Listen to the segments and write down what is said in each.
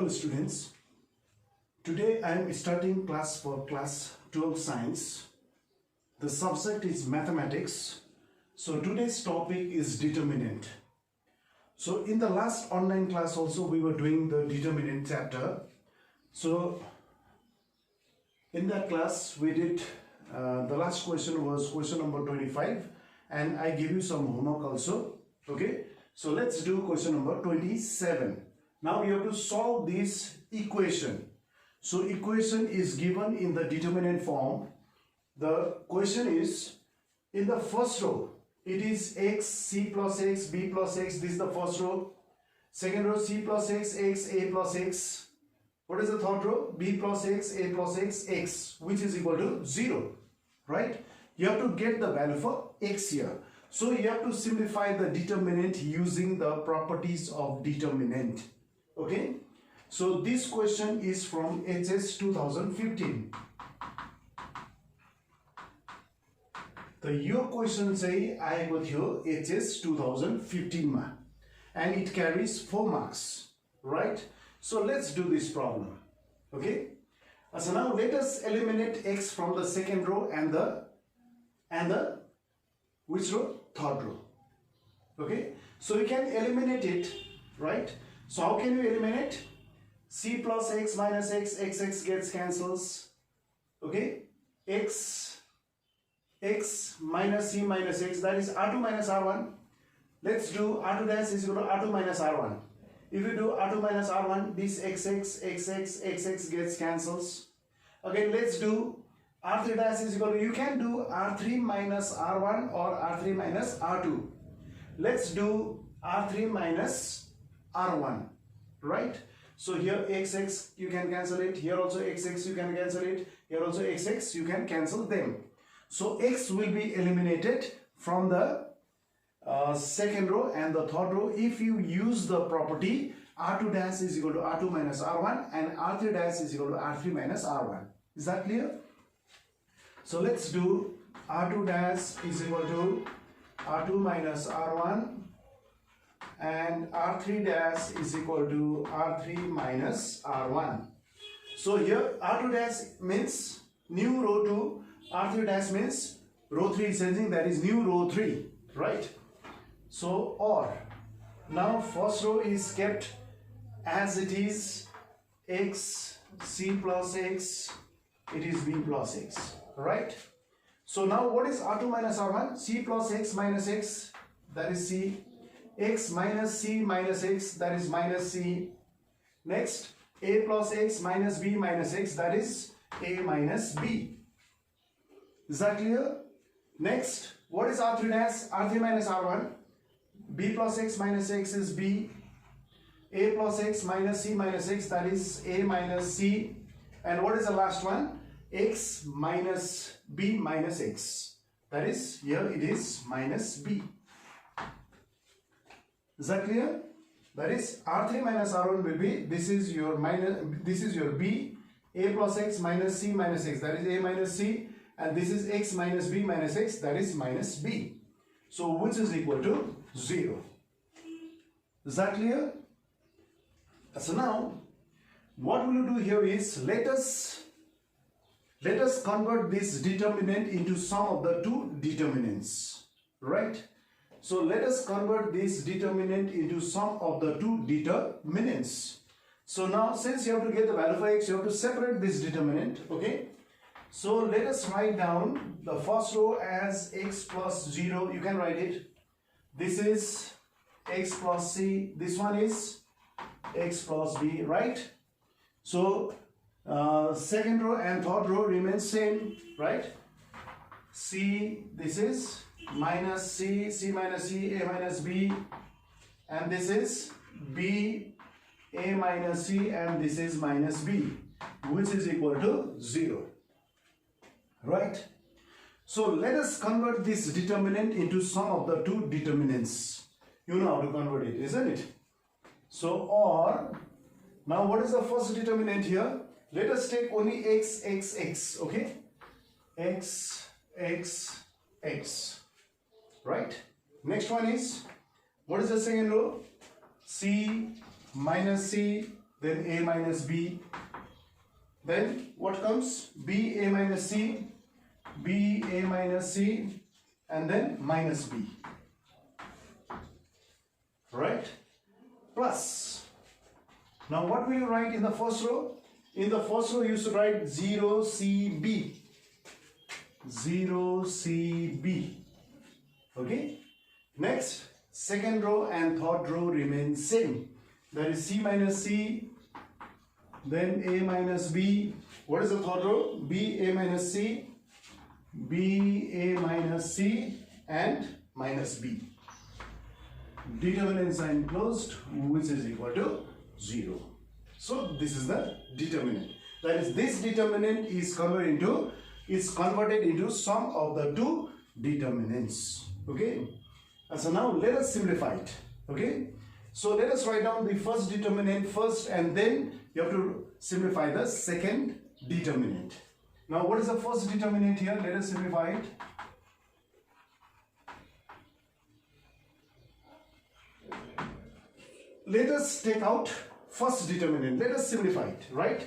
Hello students, today I am starting class for class 12 science. The subject is mathematics. So today's topic is determinant. So in the last online class also we were doing the determinant chapter. So in that class we did the last question was question number 25 and I give you some homework also. Okay, so let's do question number 27. Now you have to solve this equation. So equation is given in the determinant form. The question is in the first row it is x, c plus x, b plus x. This is the first row. Second row c plus x, a plus x. What is the third row? B plus x, a plus x, x, which is equal to 0. Right? You have to get the value for x here. So you have to simplify the determinant using the properties of determinant. Okay, so this question is from HS 2015. Your question say I got here HS 2015 ma, and it carries 4 marks, right? So let's do this problem. Okay, so now let us eliminate x from the second row and the which row? Third row. Okay, so you can eliminate it, right? So how can you eliminate? C plus x minus x, x gets cancels. Okay, x minus c minus x, that is r2 minus r1. Let's do r2 dash is equal to r2 minus r1. If you do r2 minus r1, this xx gets cancels. Again, let's do r3 dash is equal to, you can do r3 minus r1 or r3 minus r2. Let's do r3 minus r1, right? So here xx you can cancel it, here also xx you can cancel it, here also xx you can cancel them. So x will be eliminated from the second row and the third row if you use the property r2 dash is equal to r2 minus r1 and r3 dash is equal to r3 minus r1. Is that clear? So let's do r2 dash is equal to r2 minus r1 and r3 dash is equal to r3 minus r1. So here r2 dash means new row 2, r3 dash means row 3 is changing, that is new row 3, right? So or now first row is kept as it is, x, c plus x, it is b plus x, right? So now what is r2 minus r1? C plus x minus x, that is c. X minus c minus x, that is minus c. Next, a plus x minus b minus x, that is a minus b. Is that clear? Next, what is r3 dash? r3 minus r1. B plus x minus x is b. A plus x minus c minus x, that is a minus c. And what is the last one? X minus b minus x, that is here it is minus b. Is that clear? That is r3 minus r1 will be, this is your b, a plus x minus c minus x, that is a minus c, and this is x minus b minus x, that is minus b. So which is equal to 0. Is that clear? So now what we will do here is let us convert this determinant into sum of the two determinants, right? So let us convert this determinant into sum of the two determinants. So now since you have to get the value for x, you have to separate this determinant, okay? So let us write down the first row as x plus 0, you can write it. This is x plus c, this one is x plus b, right? So second row and third row remain same, right? C, this is minus c, c minus c, a minus b, and this is b, a minus c, and this is minus b, which is equal to 0, right? So let us convert this determinant into sum of the two determinants. You know how to convert it, isn't it? So or, now what is the first determinant here? Let us take only x, okay? X, right? Next one is, what is the second row? C minus c, then A minus B. Then what comes? B A minus C, B A minus C, and then minus B. Right? Plus. Now what will you write in the first row? In the first row you should write 0CB. 0CB. Okay? Next, second row and third row remain same. That is C minus C, then A minus B. What is the third row? B A minus C, B A minus C, and minus B. Determinant sign closed, which is equal to 0. So this is the determinant. That is, this determinant is converted into sum of the two determinants. Okay. So now let us simplify it. Okay. So let us write down the first determinant first, and then you have to simplify the second determinant. Now what is the first determinant here? Let us simplify it. Let us take out first determinant. Let us simplify it, right?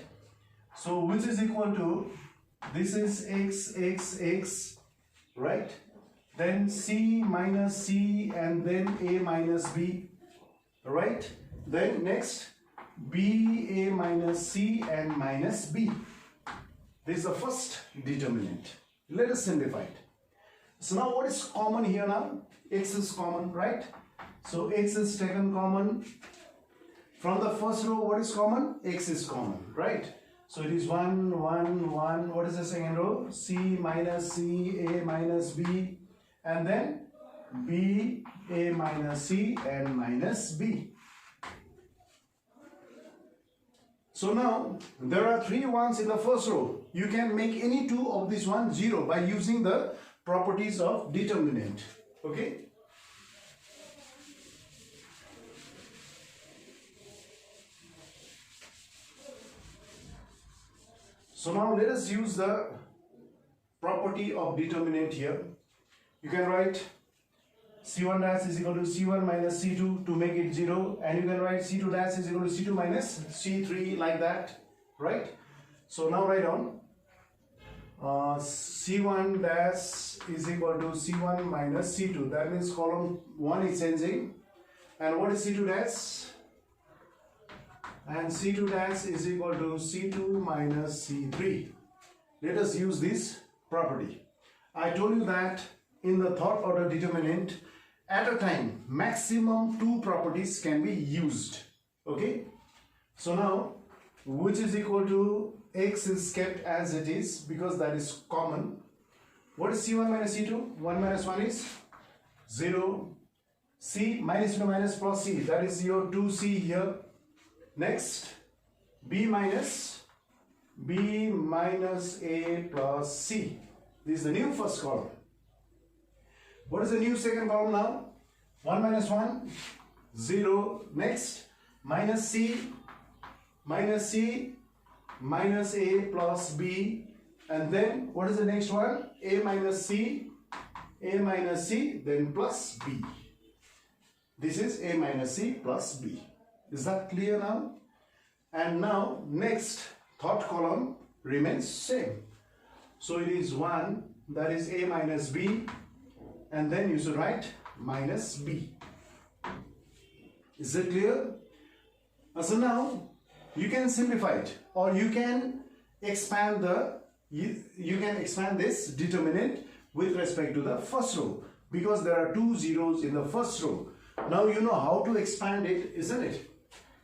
So which is equal to, this is x, right? Then C minus C, and then A minus B, right? Then next B A minus C and minus B. This is the first determinant. Let us simplify it. So now what is common here now? X is common, right? So x is taken common. From the first row, what is common? X is common, right? So it is 1, 1, 1. What is the second row? C minus C, A minus B, and then B, A minus C, and minus B. So now there are 3 ones in the first row. You can make any two of these ones 0 by using the properties of determinant. Okay? So now let us use the property of determinant here. You can write C1 dash is equal to C1 minus C2 to make it 0, and you can write C2 dash is equal to C2 minus C3 like that, right? So now write down C1 dash is equal to C1 minus C2. That means column 1 is changing. And what is C2 dash? And C2 dash is equal to C2 minus C3. Let us use this property. I told you that in the third order determinant, at a time, maximum 2 properties can be used. Okay? So now, which is equal to x is kept as it is because that is common. What is C1 minus C2? 1 minus 1 is 0. C minus 2 minus plus C, that is your 2C here. Next, B minus A plus C. This is the new first column. What is the new second column now? 1 minus 1, 0. Next, minus C, minus A plus B. And then, what is the next one? A minus C, then plus B. This is A minus C plus B. Is that clear now? And now, next, third column remains same. So it is 1, that is A minus B, and then you should write minus B. Is that clear? So now, you can simplify it, or you can expand this determinant with respect to the first row, because there are 2 zeros in the first row. Now you know how to expand it, isn't it?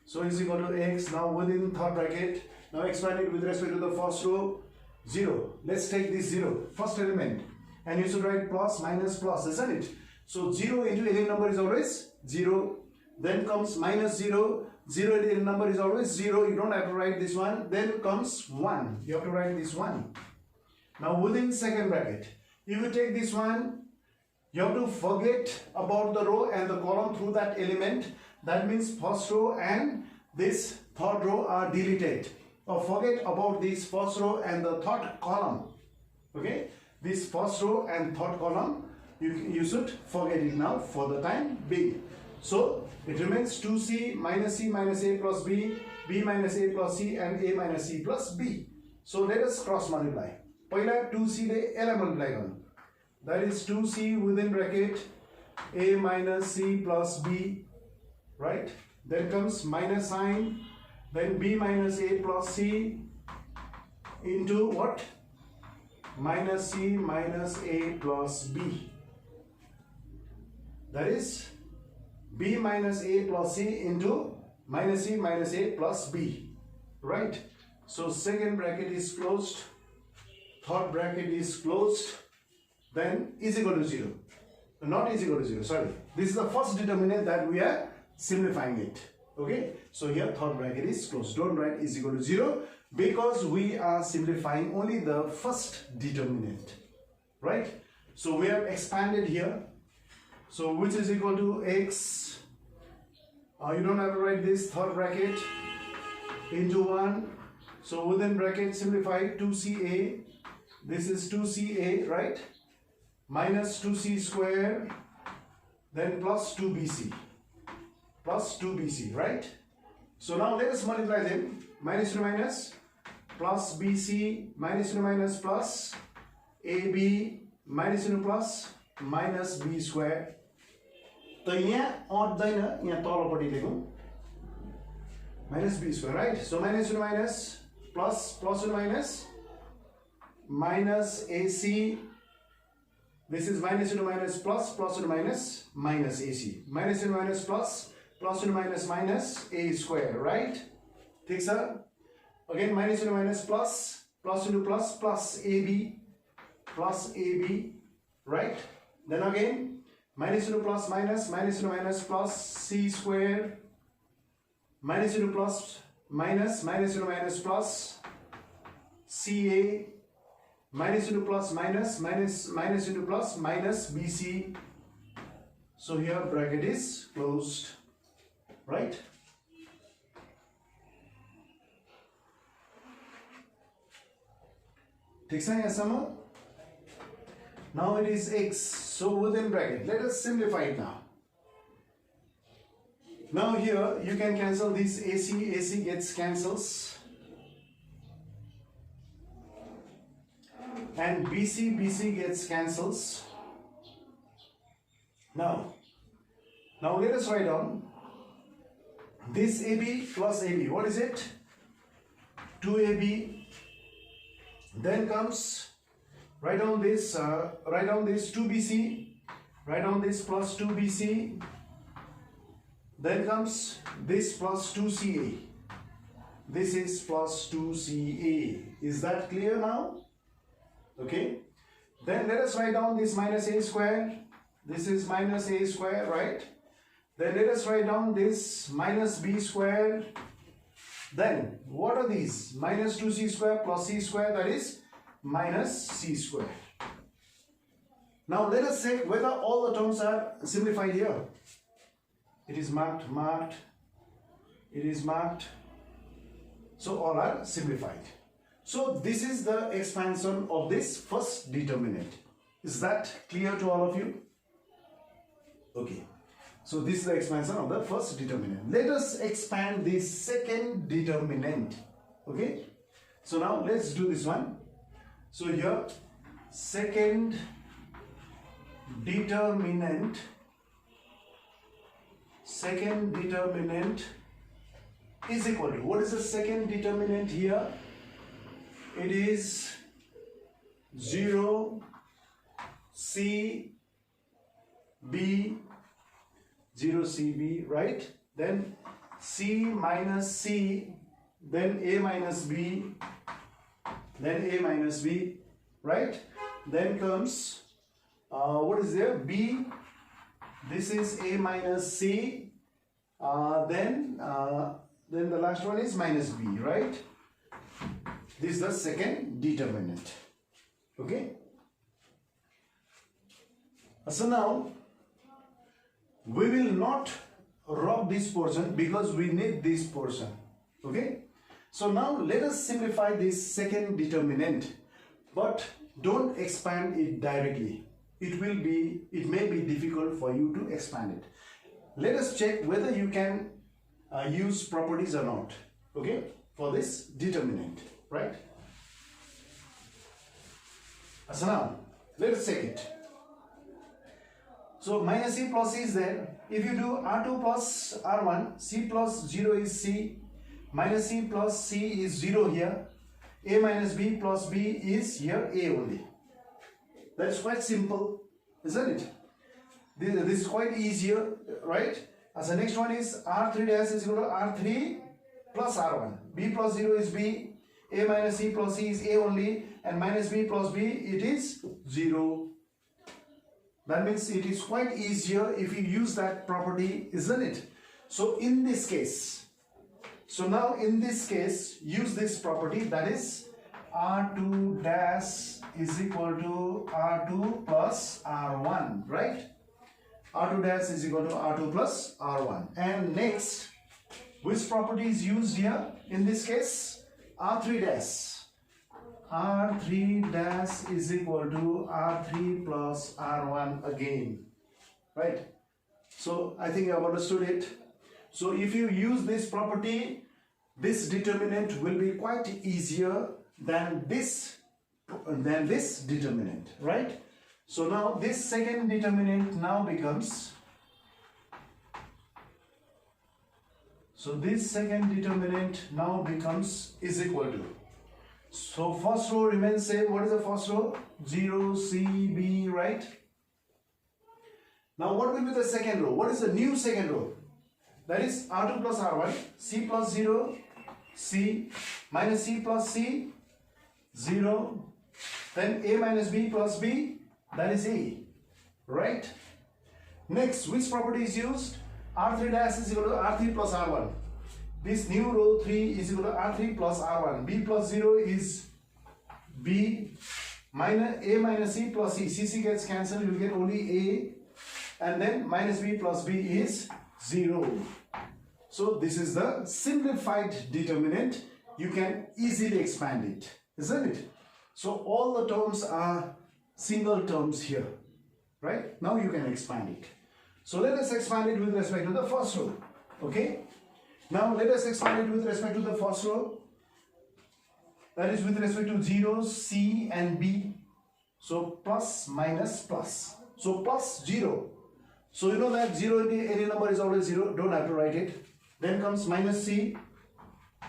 So is equal to x, now within third bracket, now expand it with respect to the first row, 0. Let's take this 0, first element, and you should write plus, minus, plus, isn't it? So 0 into any number is always 0, then comes minus 0, 0 into any number is always 0, you don't have to write this one, then comes 1, you have to write this 1. Now within second bracket, if you take this one, you have to forget about the row and the column through that element. That means first row and this third row are deleted. Or forget about this first row and the third column. Okay? This first row and third column, you should forget it now for the time being. So it remains 2C minus A plus B b minus a plus c and a minus c plus b. So let us cross multiply. Paila 2c le a multiply garnu. That is 2c within bracket a minus c plus b, right? Then comes minus sign, then b minus a plus c into what? Minus c minus a plus b. That is b minus a plus c into minus c minus a plus b, right? So second bracket is closed, third bracket is closed, then is equal to 0. Not is equal to 0, sorry. This is the first determinant that we are simplifying it. Okay, so here third bracket is closed. Don't write is equal to 0 because we are simplifying only the first determinant, right? So we have expanded here. So which is equal to x, you don't have to write this, third bracket into 1. So within bracket simplify 2ca, this is 2ca, right? Minus 2c square, then plus 2bc, right? So now let us multiply them. Minus to minus, plus bc, minus to minus, plus ab, minus to plus, minus b square. So here आउँदैन, यहाँ तलपट्टि लेखौं minus b square, right? So minus to minus, plus to minus, minus ac. This is minus to minus, plus to minus, minus ac. Minus to minus, plus to minus, minus a square, right? Take sir. Again minus to minus, plus to plus ab, right? Then again minus to plus minus, plus c square, minus to plus minus to minus plus ca, minus to plus minus to plus minus bc. So here bracket is closed, right? ठीक है यहाँ. Now it is x, so within bracket, let us simplify it now. Now here you can cancel this AC gets cancels, and BC gets cancels. Now let us write down this AB plus AB. What is it? 2AB. Then comes write down this 2BC. Write down this plus 2BC. Then comes this plus 2CA. This is plus 2CA. Is that clear now? Okay. Then let us write down this minus a square. This is minus a square, right? Then let us write down this minus b square. Then what are these? Minus 2c square plus c square, that is minus c square. Now let us check whether all the terms are simplified here. It is marked, it is marked. So all are simplified. So this is the expansion of this first determinant. Is that clear to all of you? Okay. So this is the expansion of the first determinant. Let us expand this second determinant. Okay. So now let's do this one. So here second determinant is equal to, what is the second determinant here? It is 0 C B, 0 CB, right? Then C minus C, then A minus B, then A minus B, right? Then comes what is there? B. This is A minus C. Then the last one is minus B, right? This is the second determinant. Okay. So now we will not rub this portion because we need this portion. Okay. So now let us simplify this second determinant, but don't expand it directly. It may be difficult for you to expand it. Let us check whether you can use properties or not. okay, for this determinant, right? So now, let us check it. So minus C plus C is there. If you do R2 plus R1, C plus 0 is C, minus C plus C is 0 here, A minus B plus B is here A only. That is quite simple, isn't it? This is quite easier, right? As the next one is R3 dash is equal to R3 plus R1. B plus 0 is B, A minus C plus C is A only, and minus B plus B, it is 0. That means it is quite easier if you use that property, isn't it? So in this case, so now in this case, use this property, that is R2 dash is equal to R2 plus R1, right? R2 dash is equal to R2 plus R1. And next, which property is used here? In this case, R3 dash. R3 dash is equal to R3 plus R1 again, right? So I think you have understood it. So if you use this property, this determinant will be quite easier than this determinant, right? So now this second determinant now becomes, so this second determinant now becomes is equal to, so first row remains same. What is the first row? 0, C, B, right? Now what will be the second row? What is the new second row? That is R2 plus R1, C plus 0, C, minus C plus C, 0, then A minus B plus B, that is A, right? Next, which property is used? R3 dash is equal to R3 plus R1. This new row 3 is equal to R3 plus R1. B plus 0 is B, minus A minus C plus C. CC gets cancelled, you get only A, and then minus B plus B is 0. So this is the simplified determinant. You can easily expand it, isn't it? So all the terms are single terms here, right? Now you can expand it. So let us expand it with respect to the first row, okay? Now let us expand it with respect to the first row. That is with respect to 0, C and B. So plus minus plus. So plus 0. So you know that 0 into any number is always 0. Don't have to write it. Then comes minus C.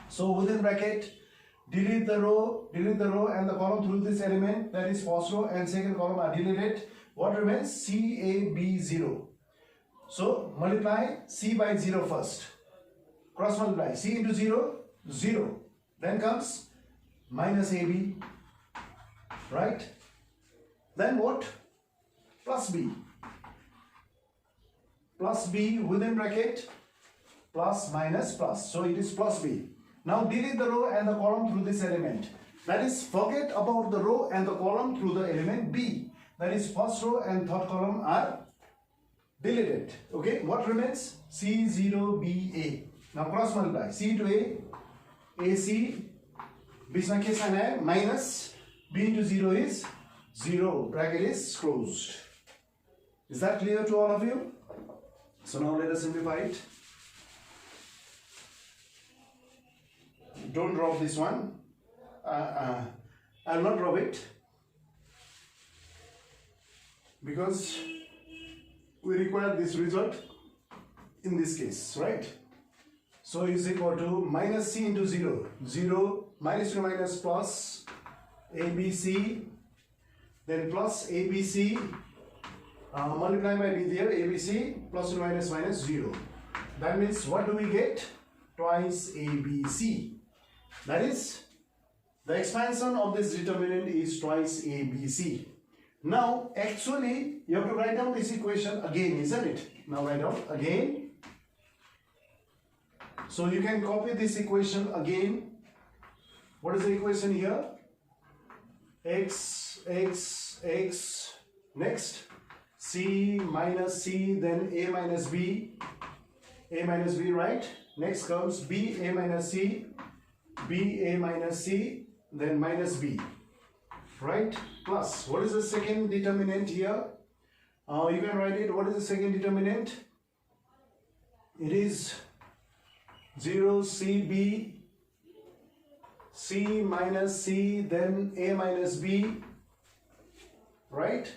So within bracket, delete the row and the column through this element. That is first row and second column are deleted. What remains? C, A, B, 0. So multiply C by 0 first. Cross multiply. C into 0, 0. Then comes minus AB, right? Then what? Plus B. Plus B within bracket, plus minus plus. So it is plus B. Now delete the row and the column through this element. That is, forget about the row and the column through the element B. That is, first row and third column are deleted. Okay, what remains? C0BA. Now cross multiply. C into A, AC, बीच में क्या sign है? Minus, B into 0 is 0. Bracket is closed. Is that clear to all of you? So now let us simplify it. Don't drop this one. I'll not drop it because we require this result in this case, right? So is equal to minus C into 0. 0 minus to minus plus ABC, then plus ABC, multiply by B there, ABC, plus to minus minus 0. That means what do we get? Twice ABC. That is, the expansion of this determinant is twice ABC. Now, actually, you have to write down this equation again, isn't it? Now write down again. So you can copy this equation again. What is the equation here? X, next C minus C, then A minus B, right? Next comes B, A minus C, B, A minus C, then minus B, right? Plus, what is the second determinant here? You can write it. What is the second determinant? It is 0 CB C minus C, then A minus B, right?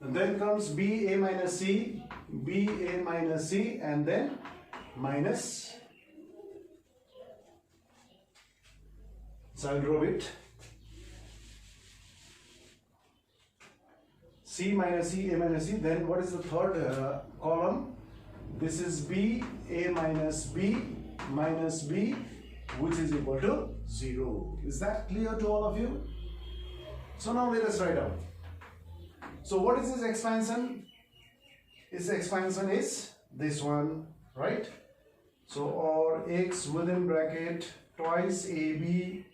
And then comes B A minus C, B A minus C, and then minus. So I'll draw it. C minus C, A minus C. Then what is the third column? This is B, A minus B, which is equal to 0. Is that clear to all of you? So now let us write out. So what is this expansion? Its expansion is this one, right? So or x within bracket twice AB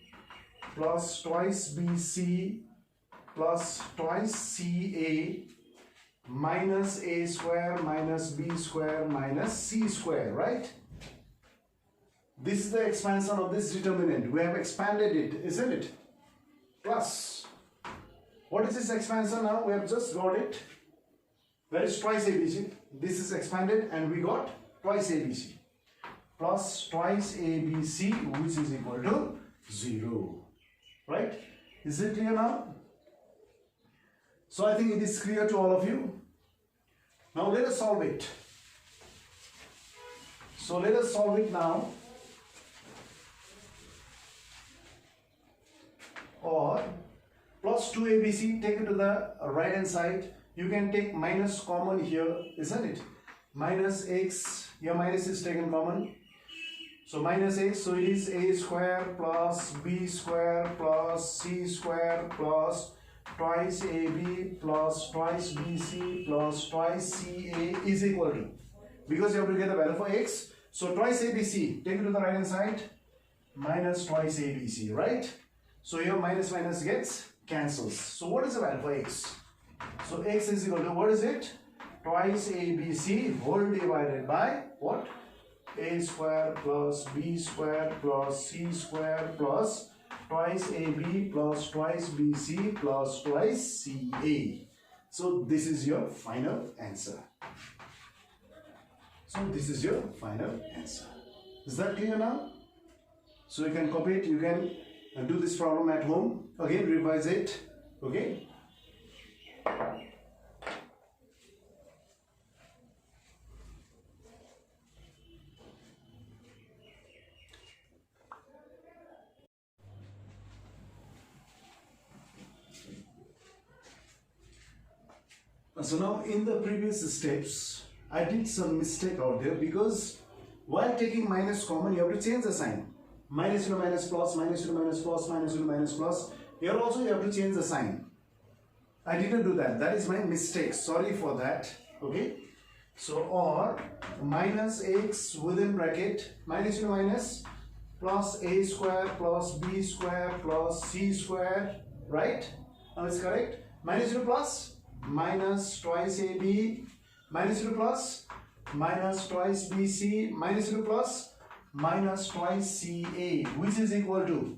plus twice BC plus twice CA minus A square minus B square minus C square, right? This is the expansion of this determinant. We have expanded it, isn't it? Plus, what is this expansion now? We have just got it. Where is twice ABC? This is expanded and we got twice ABC. Plus twice ABC, which is equal to 0. Right? Is it clear now? So I think it is clear to all of you. Now let us solve it. So let us solve it now. Or plus 2ABC, take it to the right hand side. You can take minus common here, isn't it? Minus x, your minus is taken common. So minus x, so it is a square plus b square plus c square plus twice ab plus twice bc plus twice ca is equal to, because you have to get the value for x, so twice abc, take it to the right hand side, minus twice abc, right? So here minus minus gets cancels. So what is the value for x? So x is equal to, what is it? Twice abc whole divided by what? A square plus b square plus c square plus twice ab plus twice bc plus twice ca. So this is your final answer. So this is your final answer. Is that clear now? So you can copy it, you can do this problem at home. Again, revise it. Okay. So now in the previous steps, I did some mistake out there, because while taking minus common, you have to change the sign. Minus into minus plus, minus into minus plus, minus into minus plus. Here also you have to change the sign. I didn't do that. That is my mistake. Sorry for that. Okay. So or minus x within bracket, minus into minus, plus a square plus b square plus c square, right? Now it's correct. Minus into plus, minus twice AB, minus into plus, minus twice BC, minus into plus, minus twice CA, which is equal to,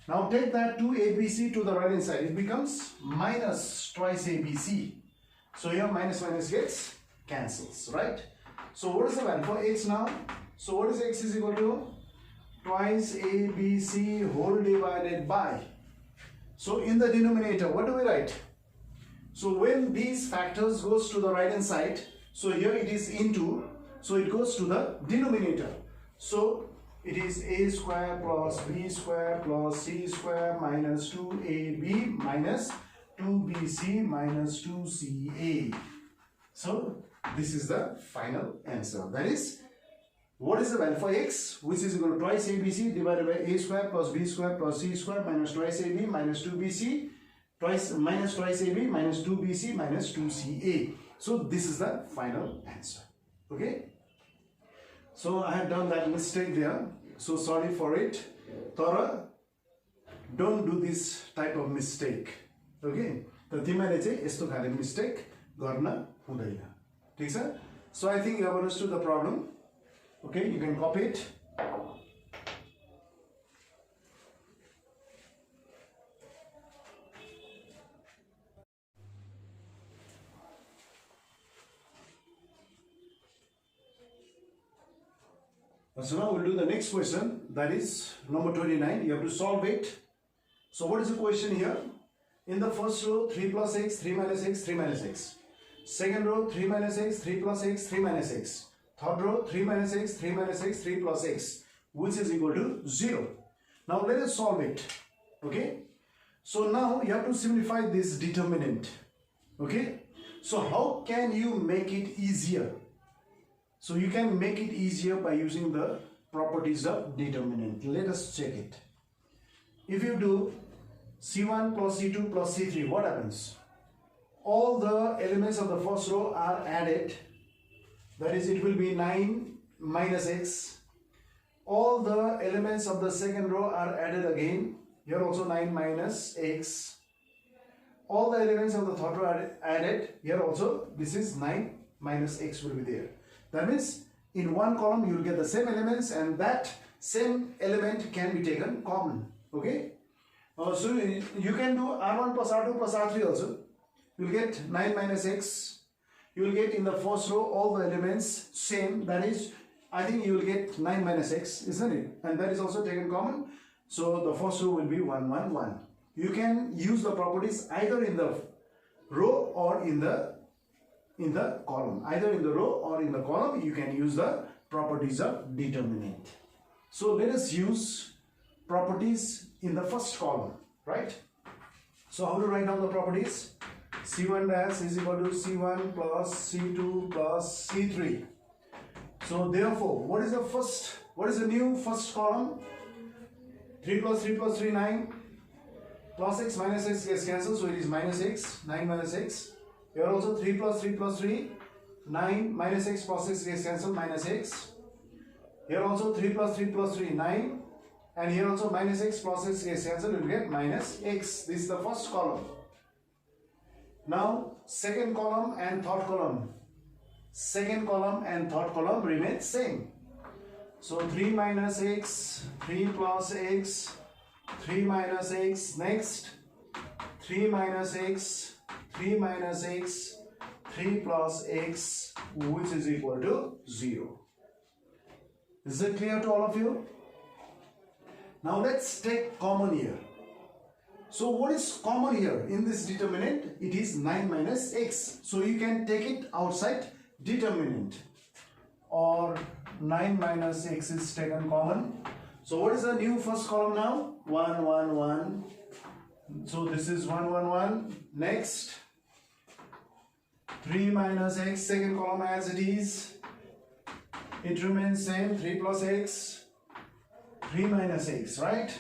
now take that 2ABC to the right hand side, it becomes minus twice ABC. So here minus minus gets cancels, right? So what is the value for x now? So what is x is equal to? Twice ABC whole divided by, so in the denominator, what do we write? So when these factors goes to the right hand side, so here it is into, so it goes to the denominator. So it is a square plus b square plus c square minus 2ab minus 2bc minus 2ca. So this is the final answer. That is, what is the value for x, which is equal to twice abc divided by a square plus b square plus c square minus twice ab minus 2bc twice minus twice ab minus 2bc minus 2ca. So this is the final answer. Okay. So I have done that mistake there. So sorry for it. Tara, don't do this type of mistake. Okay. So तिमीले चाहिँ यस्तो खाले mistake गर्न हुँदैन. ठीक छ? So I think you have understood the problem. Okay, you can copy it. So now we'll do the next question. that is number 29. You have to solve it. So what is the question here? In the first row, 3 plus x, 3 minus x, 3 minus x. Second row, 3 minus x, 3 plus x, 3 minus x. Third row, 3 minus x, 3 minus x, 3 plus x, which is equal to 0. Now let us solve it. Okay. So now you have to simplify this determinant. Okay. So how can you make it easier? So you can make it easier by using the properties of determinant. Let us check it. If you do C1 plus C2 plus C3, what happens? All the elements of the first row are added. That is, it will be 9 minus x. All the elements of the second row are added again. Here also 9 minus x. All the elements of the third row are added. Here also this is 9 minus x will be there. That means in one column you will get the same elements, and that same element can be taken common. Okay. So you can do R1 plus R2 plus R3 also. You will get 9 minus x. You will get in the first row all the elements same. That is, I think you will get 9 minus x, isn't it? And that is also taken common. So the first row will be 1, 1, 1. You can use the properties either in the row or in the column. Either in the row or in the column, you can use the properties of determinant. So let us use properties in the first column, right? So how to write down the properties? C1 dash is equal to C1 plus C2 plus C3. So therefore, what is the new first column? 3 plus 3 plus 3, 9. Plus x minus x gets cancelled, so it is minus x, 9 minus x. Here also 3 plus 3 plus 3, 9 minus x plus x gets cancelled, minus x. Here also 3 plus 3 plus 3, 9. And here also minus x plus x gets cancelled, you will get minus x. This is the first column. Now, second column and third column. Second column and third column remain same. So 3 minus x, 3 plus x, 3 minus x, next 3 minus x, 3 minus x, 3 plus x, which is equal to 0. Is it clear to all of you? Now let's take common here. So what is common here in this determinant? It is 9 minus x. So you can take it outside determinant, or 9 minus x is taken common. So what is the new first column now? 1, 1, 1. So this is 1, 1, 1. Next, 3 minus x, second column as it is. It remains same, 3 plus x, 3 minus x, right?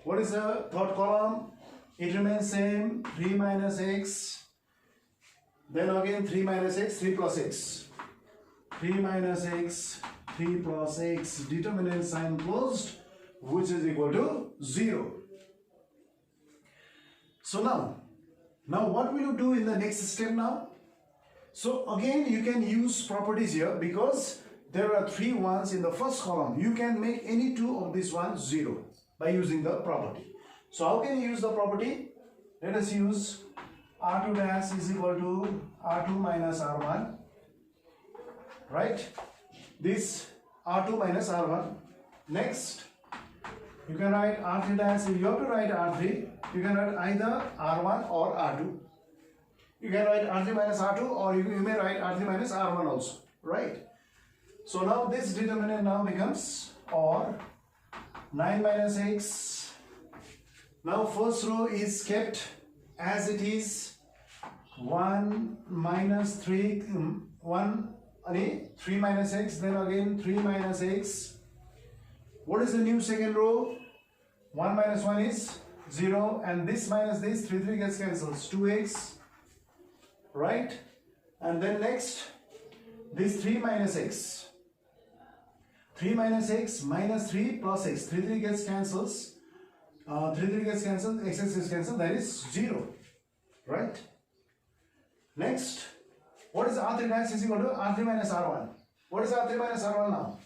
What is the third column? It remains same, 3 minus x. Then again 3 minus x, 3 plus x. 3 minus x, 3 plus x, determinant sign closed, which is equal to 0. So now what will you do in the next step now? So again you can use properties here, because there are 3 ones in the first column. You can make any 2 of these ones 0 by using the property. So how can you use the property? Let us use R2 dash is equal to R2 minus R1, right? This R2 minus R1. Next, you can write R3 dash. If you have to write R3, you can write either R1 or R2. You can write R3 minus R2, or you may write R3 minus R1 also, right? So now this determinant now becomes or 9 minus x. Now first row is kept as it is, 1 minus 3, 3 minus x, then again 3 minus x. What is the new second row? 1 minus 1 is 0, and this minus this, 3 gets cancelled, 2x, right? And then next, this 3 minus x. 3 minus x minus 3 plus x, 3 gets cancelled. 3 gets cancelled, x is cancelled, that is 0, right? Next, what is R3 dash is equal to R3 minus R1. What is R3 minus R1 now?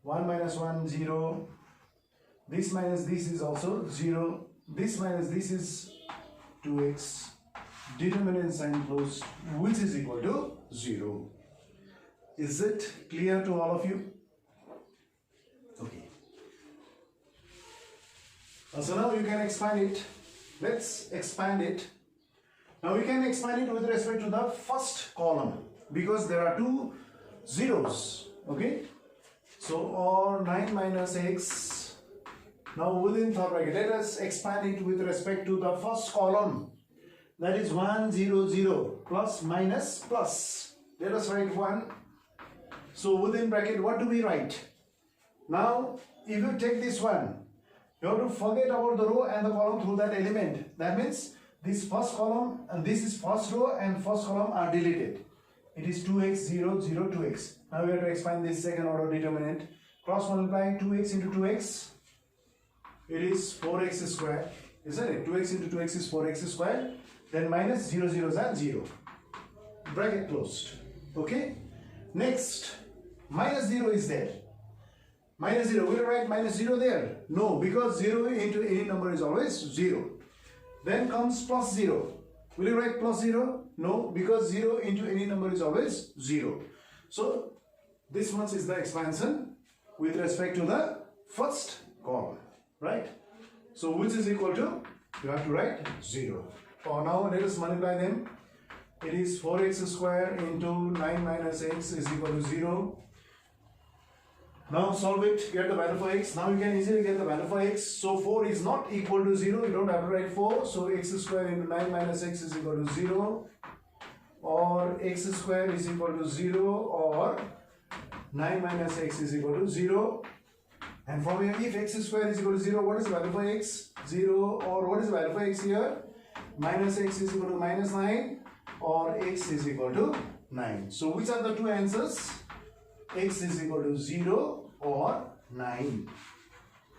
1 minus 1, 0. This minus this is also 0. This minus this is 2x. Determinant sign closed, which is equal to 0. Is it clear to all of you? Okay. So now you can expand it. Let's expand it. Now we can expand it with respect to the first column because there are two zeros. Okay. So or 9 minus x. Now within third bracket, let us expand it with respect to the first column. That is 1 0 0 plus minus plus. Let us write 1. So within bracket, what do we write? Now if you take this one, you have to forget about the row and the column through that element. That means this first column and this is first row and first column are deleted. It is 2x 0 0 2x. Now we have to expand this second order determinant. Cross multiplying 2x into 2x. It is 4x square. Isn't it? 2x into 2x is 4x square. Then minus 0 zeros are 0. Bracket closed. Okay. Next, minus 0 is there. Minus 0. Will you write minus 0 there? No, because 0 into any number is always 0. Then comes plus 0. Will you write plus 0? No, because 0 into any number is always 0. So, this much is the expansion with respect to the first column. Right? So, which is equal to? You have to write 0. For now, let us multiply them. It is 4x square into 9 minus x is equal to 0. Now solve it, get the value for x. Now you can easily get the value for x. So 4 is not equal to 0. You don't have to write 4. So x square into 9 minus x is equal to 0. Or x square is equal to 0. Or 9 minus x is equal to 0. And from here, if x square is equal to 0, what is the value for x? 0. Or what is the value for x here? Minus x is equal to minus 9. Or x is equal to 9. So which are the two answers? X is equal to 0 or 9.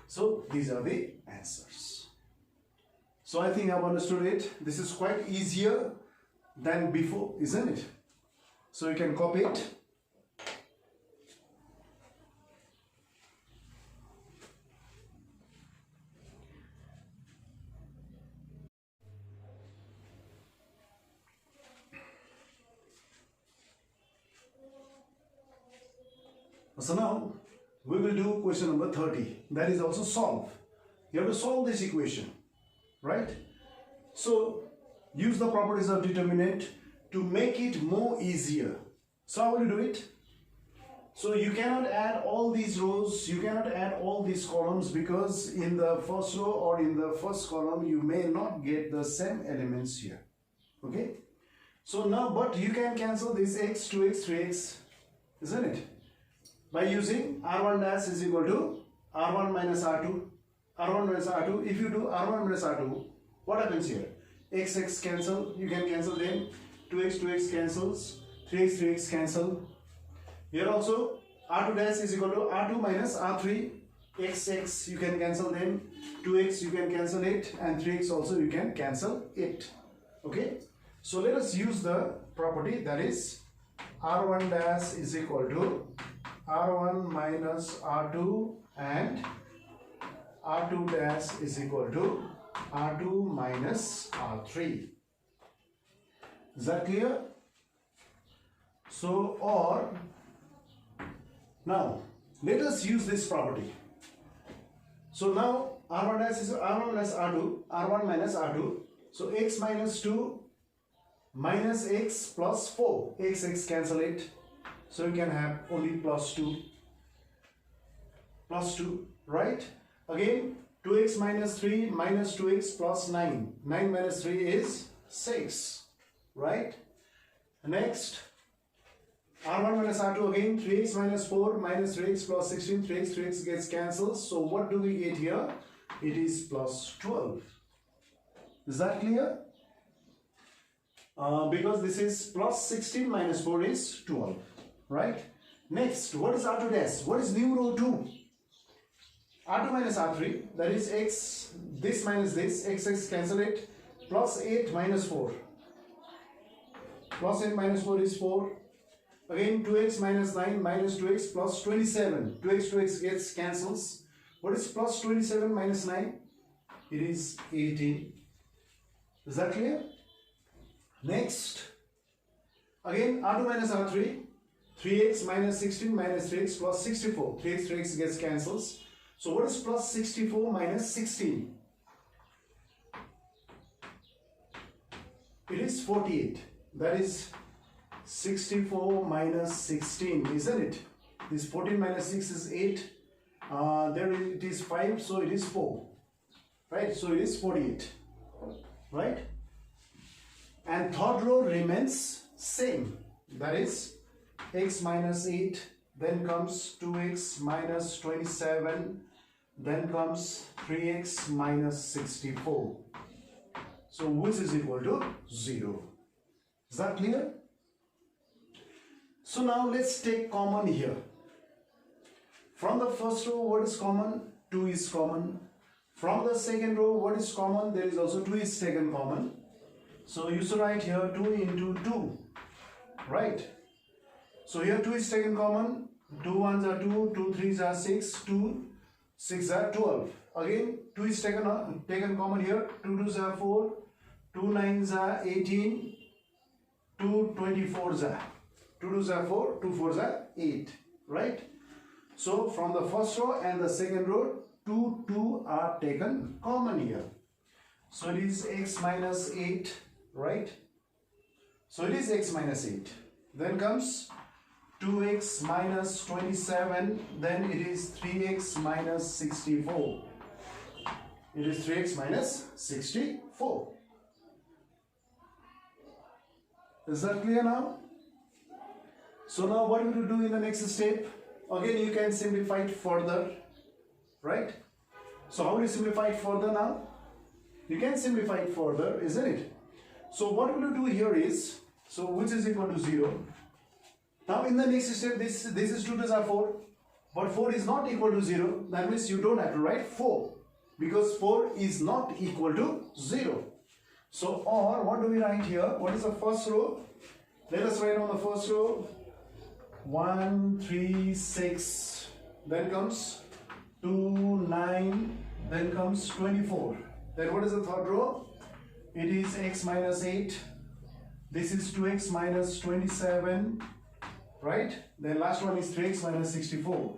So these are the answers. So I think I've understood it. This is quite easier than before, isn't it? So you can copy it. So now we will do question number 30. That is also solve. You have to solve this equation, right? So use the properties of determinant to make it more easier. So how will you do it? So you cannot add all these rows, you cannot add all these columns because in the first row or in the first column you may not get the same elements here. Okay? So now, but you can cancel this x, 2x, 3x, isn't it? By using R1 dash is equal to R1 minus R2. R1 minus R2. If you do R1 minus R2, what happens here? X cancel. You can cancel them. 2x cancels. 3x cancel. Here also R2 dash is equal to R2 minus R3. X you can cancel them. 2x you can cancel it. And 3x also you can cancel it. Okay. So let us use the property that is R1 dash is equal to R1 minus R2 and R2 dash is equal to R2 minus R3. Is that clear? So, or now let us use this property. So now R1 dash is R1 minus R2, R1 minus R2. So x minus 2 minus x plus 4. X cancel it. So you can have only plus 2, right? Again, 2x minus 3 minus 2x plus 9. 9 minus 3 is 6, right? Next, R1 minus R2 again, 3x minus 4 minus 3x plus 16. 3x gets cancelled. So what do we get here? It is plus 12. Is that clear? Because this is plus 16 minus 4 is 12. Right? Next, what is R2 dash? What is new row 2? R2 minus R3, that is x, this minus this, x cancel it, plus 8 minus 4. Plus 8 minus 4 is 4. Again, 2x minus 9 minus 2x plus 27. 2x gets cancels. What is plus 27 minus 9? It is 18. Is that clear? Next, again, R2 minus R3. 3x minus 16 minus 3x plus 64. 3x gets cancels. So what is plus 64 minus 16? It is 48. That is 64 minus 16, isn't it? This 14 minus 6 is 8. There it is 5, so it is 4. Right? So it is 48. Right? And third row remains same. That is x minus 8. Then comes 2x minus 27. Then comes 3x minus 64. So which is equal to 0. Is that clear? So now let's take common here. From the first row, what is common? 2 is common. From the second row, what is common? There is also 2 is taken common. So you should write here 2 into 2. Right? So here 2 is taken common. 2 1s are 2, 2 3s are 6, 2 6 are 12. Again 2 is taken common here. 2 2s are 4, 2 9s are 18, 2 24s are 2 2s are 4, 2 4s are 8. Right? So from the first row and the second row, 2 2 are taken common here. So it is x minus 8. Right? So it is x minus 8. Then comes 2x minus 27, then it is 3x minus 64. It is 3x minus 64. Is that clear now? So now what will you do in the next step? Again you can simplify it further. Right? So how will you simplify it further now? You can simplify it further, isn't it? So what will you do here is, so which is equal to 0. Now in the next step, this is 2 2s are 4, but 4 is not equal to 0. That means you don't have to write 4, because 4 is not equal to 0. So or what do we write here? What is the first row? Let us write on the first row 1 3 6. Then comes 2 9. Then comes 24. Then what is the third row? It is x minus 8. This is 2x minus 27. Right? Then last one is 3x minus 64.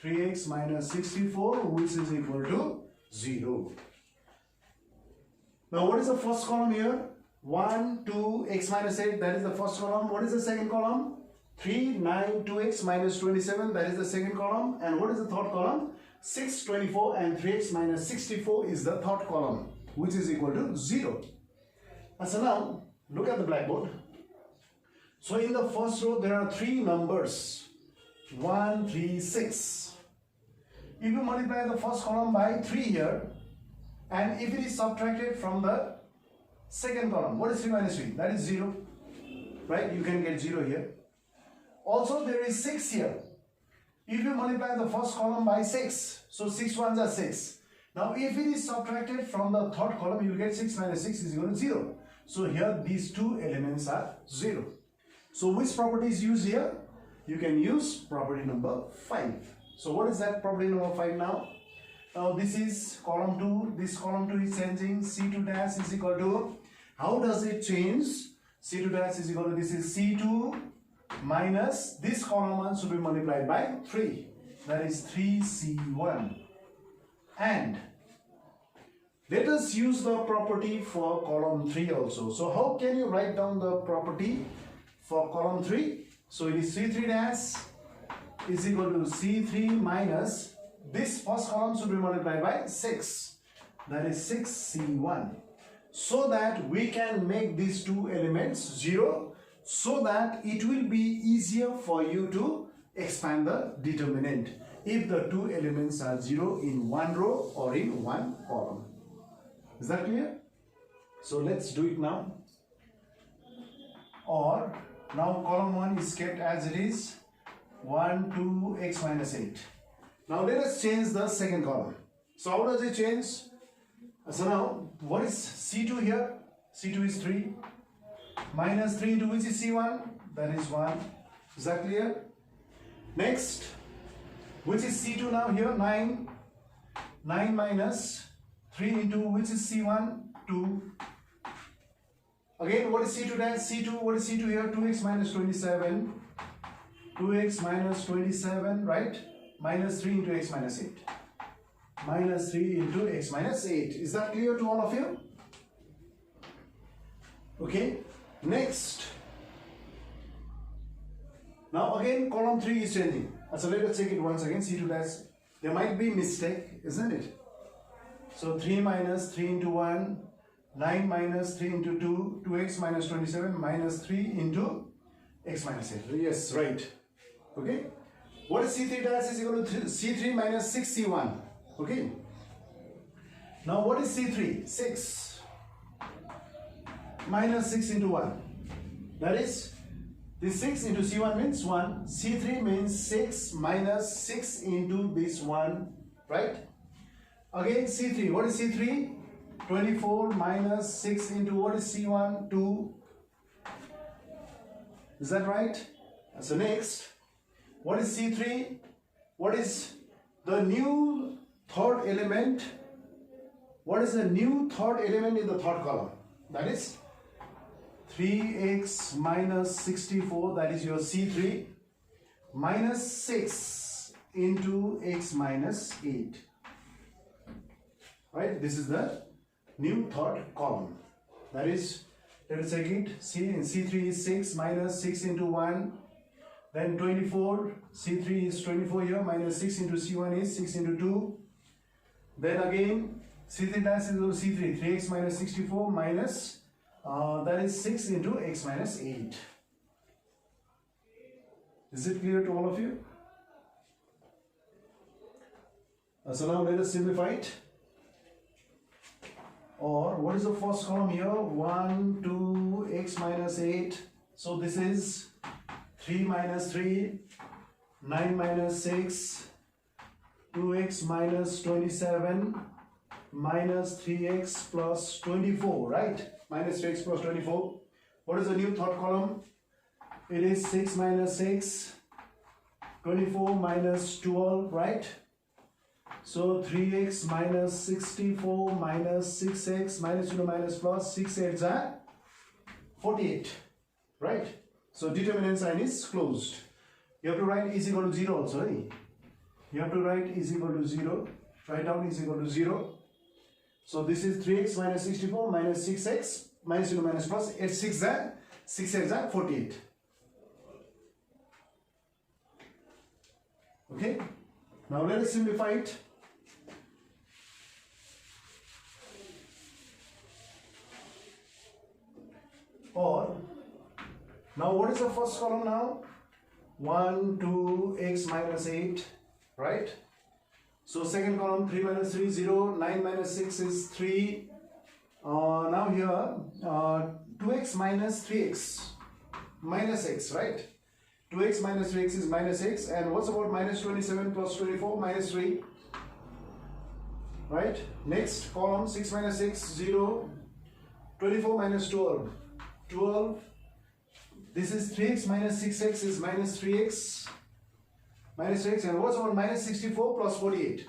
3x minus 64, which is equal to 0. Now what is the first column here? 1, 2, x minus 8, that is the first column. What is the second column? 3, 9, 2x minus 27, that is the second column. And what is the third column? 6, 24 and 3x minus 64 is the third column, which is equal to 0. And so now, look at the blackboard. So in the first row, there are 3 numbers. 1, 3, 6. If you multiply the first column by 3 here, and if it is subtracted from the second column, what is 3 minus 3? That is 0. Right? You can get 0 here. Also, there is 6 here. If you multiply the first column by 6, so 6 1s are 6. Now, if it is subtracted from the third column, you will get 6 minus 6 is equal to 0. So here, these 2 elements are 0. So which property is used here? You can use property number 5. So what is that property number 5 now? Now this is column 2. This column 2 is changing. C2 dash is equal to, how does it change? C2 dash is equal to, this is C2 minus this column 1 should be multiplied by 3. That is 3C1. And let us use the property for column 3 also. So how can you write down the property for column 3? So it is C3 dash is equal to C3 minus this first column should be multiplied by 6. That is 6C1. So that we can make these 2 elements 0, so that it will be easier for you to expand the determinant if the 2 elements are 0 in one row or in one column. Is that clear? So let's do it now. Or now column 1 is kept as it is, 1, 2, x minus 8. Now let us change the second column. So how does it change? So now what is C2 here? C2 is 3. Minus 3 into which is C1? That is 1. Is that clear? Next, which is C2 now here? 9. 9 minus 3 into which is C1? 2. Again, what is C2 dash? C2, what is C2 here? 2x minus 27. 2x minus 27, right? Minus 3 into x minus 8. Minus 3 into x minus 8. Is that clear to all of you? Okay, next. Now again column 3 is changing. So let us check it once again. C2 dash. There might be mistake, isn't it? So 3 minus 3 into 1, 9 minus 3 into 2, 2x minus 27 minus 3 into x minus 8. Yes, right. Okay. What is C3 dash is equal to C3 minus 6C1. Okay. Now what is C3? 6 minus 6 into 1. That is, this 6 into C1 means 1. C3 means 6 minus 6 into this 1. Right? Again C3. What is C3? 24 minus 6 into what is C1? 2. Is that right? So next, what is C3? What is the new third element? What is the new third element in the third column? That is 3x minus 64, that is your C3, minus 6 into x minus 8. Right? This is the new third column. That is, let us check it. See, in C3 is 6 minus 6 into 1. Then 24. C3 is 24 here. Minus 6 into C1 is 6 into 2. Then again, C3 dash is equal to C3. 3x minus 64 minus, that is 6 into x minus 8. Is it clear to all of you? So now let us simplify it. Or what is the first column here? 1, 2, x minus 8. So this is 3 minus 3, 9 minus 6, 2x minus 27, minus 3x plus 24, right? Minus 3x plus 24. What is the new third column? It is 6 minus 6, 24 minus 12, right? So 3x minus 64 minus 6x minus 2 minus plus 6 8s are 48, right? So determinant sign is closed. You have to write is equal to 0 also. Eh? You have to write is equal to 0. Write down is equal to 0. So this is 3x minus 64 minus 6x minus 2 minus plus 8 6 are 6 8s are 48. Okay. Now let us simplify it. Or, now what is the first column now? 1, 2, x minus 8, right? So second column 3 minus 3, 0, 9 minus 6 is 3. Now here 2x minus 3x minus x, right? 2x minus 3x is minus x, and what's about minus 27 plus 24 minus 3, right? Next column 6 minus 6, 0, 24 minus 12. 12. This is 3x minus 6x is minus 3x. Minus 3x, and what's about minus 64 plus 48?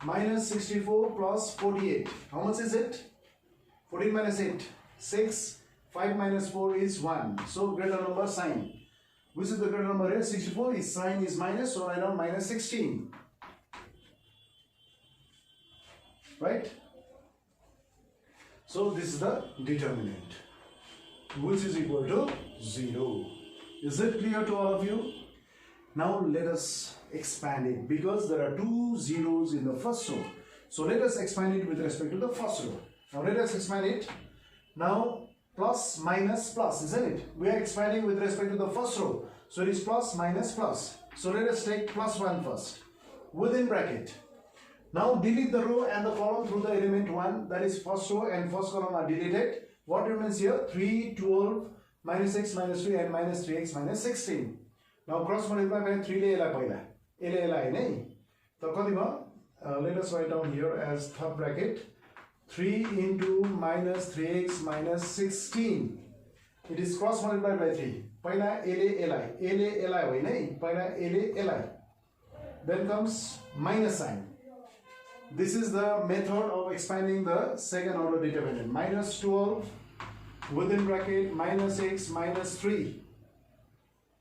Minus 64 plus 48. How much is it? 14 minus 8. 6. 5 minus 4 is 1. So greater number sign. Which is the greater number here? 64 is sign is minus, so write down minus 16. Right? So this is the determinant, which is equal to 0. Is it clear to all of you? Now let us expand it, because there are 2 zeros in the first row. So let us expand it with respect to the first row. Now let us expand it. Now plus minus plus, isn't it? We are expanding with respect to the first row. So it is plus minus plus. So let us take plus 1 first. Within bracket. Now delete the row and the column through the element 1. That is first row and first column are deleted. What remains here? 3, 12, minus x minus 3 and minus 3x minus 16. Now cross multiply by 3 ले एला पहिला. एले एला है नहीं. तो कति भयो? Let us write down here as third bracket. 3 into minus 3x minus 16. It is cross multiplied by 3. पहिला एले एला होइन है. पहिला एले एला. Then comes minus sign. This is the method of expanding the second order determinant. Minus 12 within bracket minus x minus 3.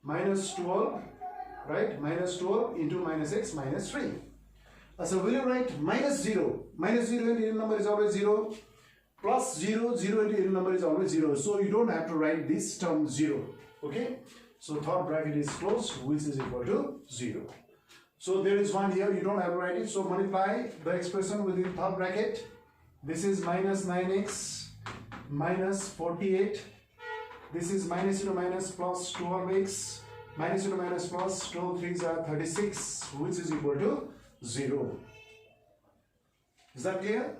Minus 12, right? Minus 12 into minus x minus 3. So will you write minus 0? Minus 0 in real number is always 0. plus 0, 0 into any number is always 0. So you don't have to write this term 0. Okay. So third bracket is closed, which is equal to 0. So there is 1 here, you don't have to write it. So multiply the expression within third bracket. This is minus 9x minus 48. This is minus into minus plus 12x. Minus into minus plus 12 3s are 36, which is equal to 0. Is that clear?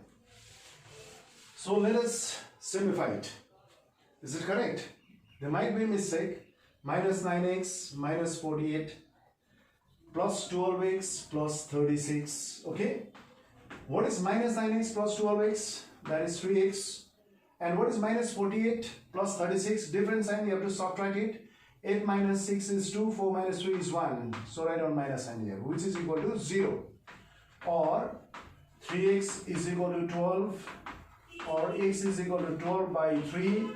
So let us simplify it. Is it correct? There might be a mistake. Minus 9x minus 48 plus 12x plus 36. Okay. What is minus 9x plus 12x? That is 3x. And what is minus 48 plus 36? Different sign, you have to subtract it. 8 minus 6 is 2, 4 minus 3 is 1. So write down minus sign here, which is equal to 0. Or 3x is equal to 12. Or x is equal to 12 by 3.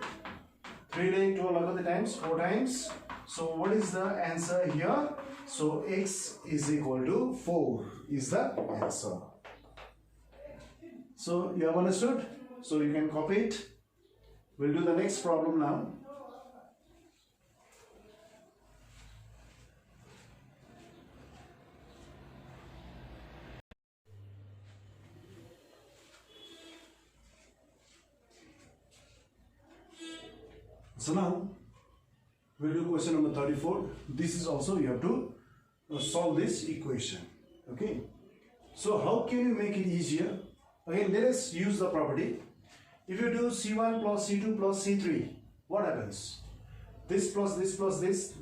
3 day 12 over the times, 4 times. So what is the answer here? So x is equal to 4 is the answer. So you have understood? So you can copy it. We'll do the next problem now. So now we'll do question number 34. This is also you have to solve this equation. Okay. So how can you make it easier? Again, let us use the property. If you do C1 plus C2 plus C3, what happens? This plus this plus this,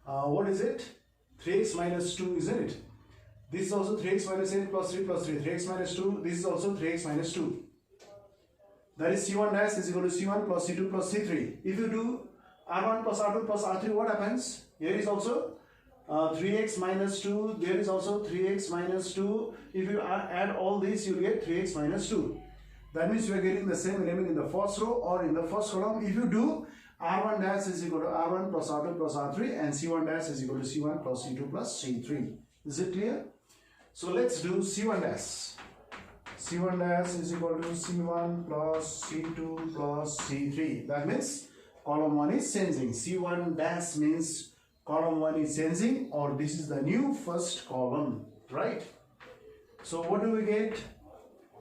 what is it? 3x minus 2, isn't it? This is also 3x minus 8 plus 3 plus 3. 3x minus 2, this is also 3x minus 2. That is C1 dash is equal to C1 plus C2 plus C3. If you do R1 plus R2 plus R3, what happens? Here is also 3x minus 2. There is also 3x minus 2. If you add all these, you get 3x minus 2. That means you are getting the same element in the first row or in the first column. If you do R1 dash is equal to R1 plus R2 plus R3 and C1 dash is equal to C1 plus C2 plus C3. Is it clear? So let's do C1 dash. C1 dash is equal to C1 plus C2 plus C3. That means column 1 is changing. C1 dash means column 1 is changing, or this is the new first column, right? So what do we get?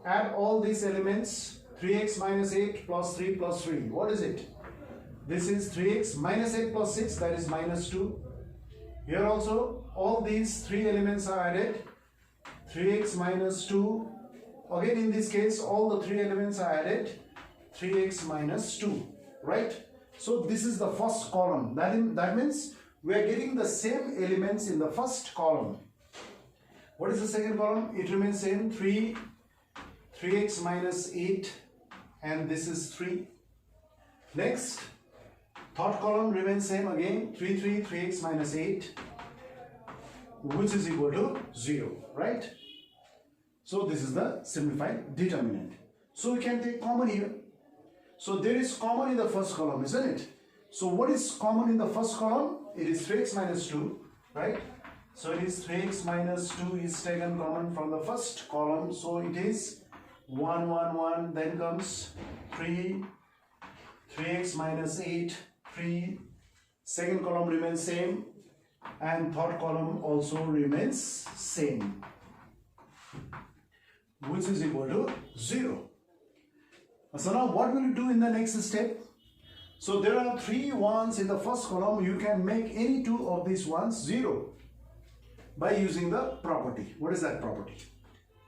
Add all these elements. 3x minus 8 plus 3 plus 3. What is it? This is 3x minus 8 plus 6, that is minus 2. Here also all these 3 elements are added. 3x minus 2. Again in this case all the 3 elements are added. 3x minus 2, right? So this is the first column. That means we are getting the same elements in the first column. What is the second column? It remains same. 3x minus 8, and this is 3. Next, third column remains same again. 3x minus 8, which is equal to 0, right? So this is the simplified determinant. So we can take common here. So there is common in the first column, isn't it? So what is common in the first column? It is 3x minus 2, right? So it is 3x minus 2 is taken common from the first column. So it is 1, 1, 1. Then comes 3x minus 8, 3. Second column remains same. And third column also remains same, which is equal to 0. So now what will you do in the next step? So there are 3 ones in the first column. You can make any 2 of these ones 0 by using the property. What is that property?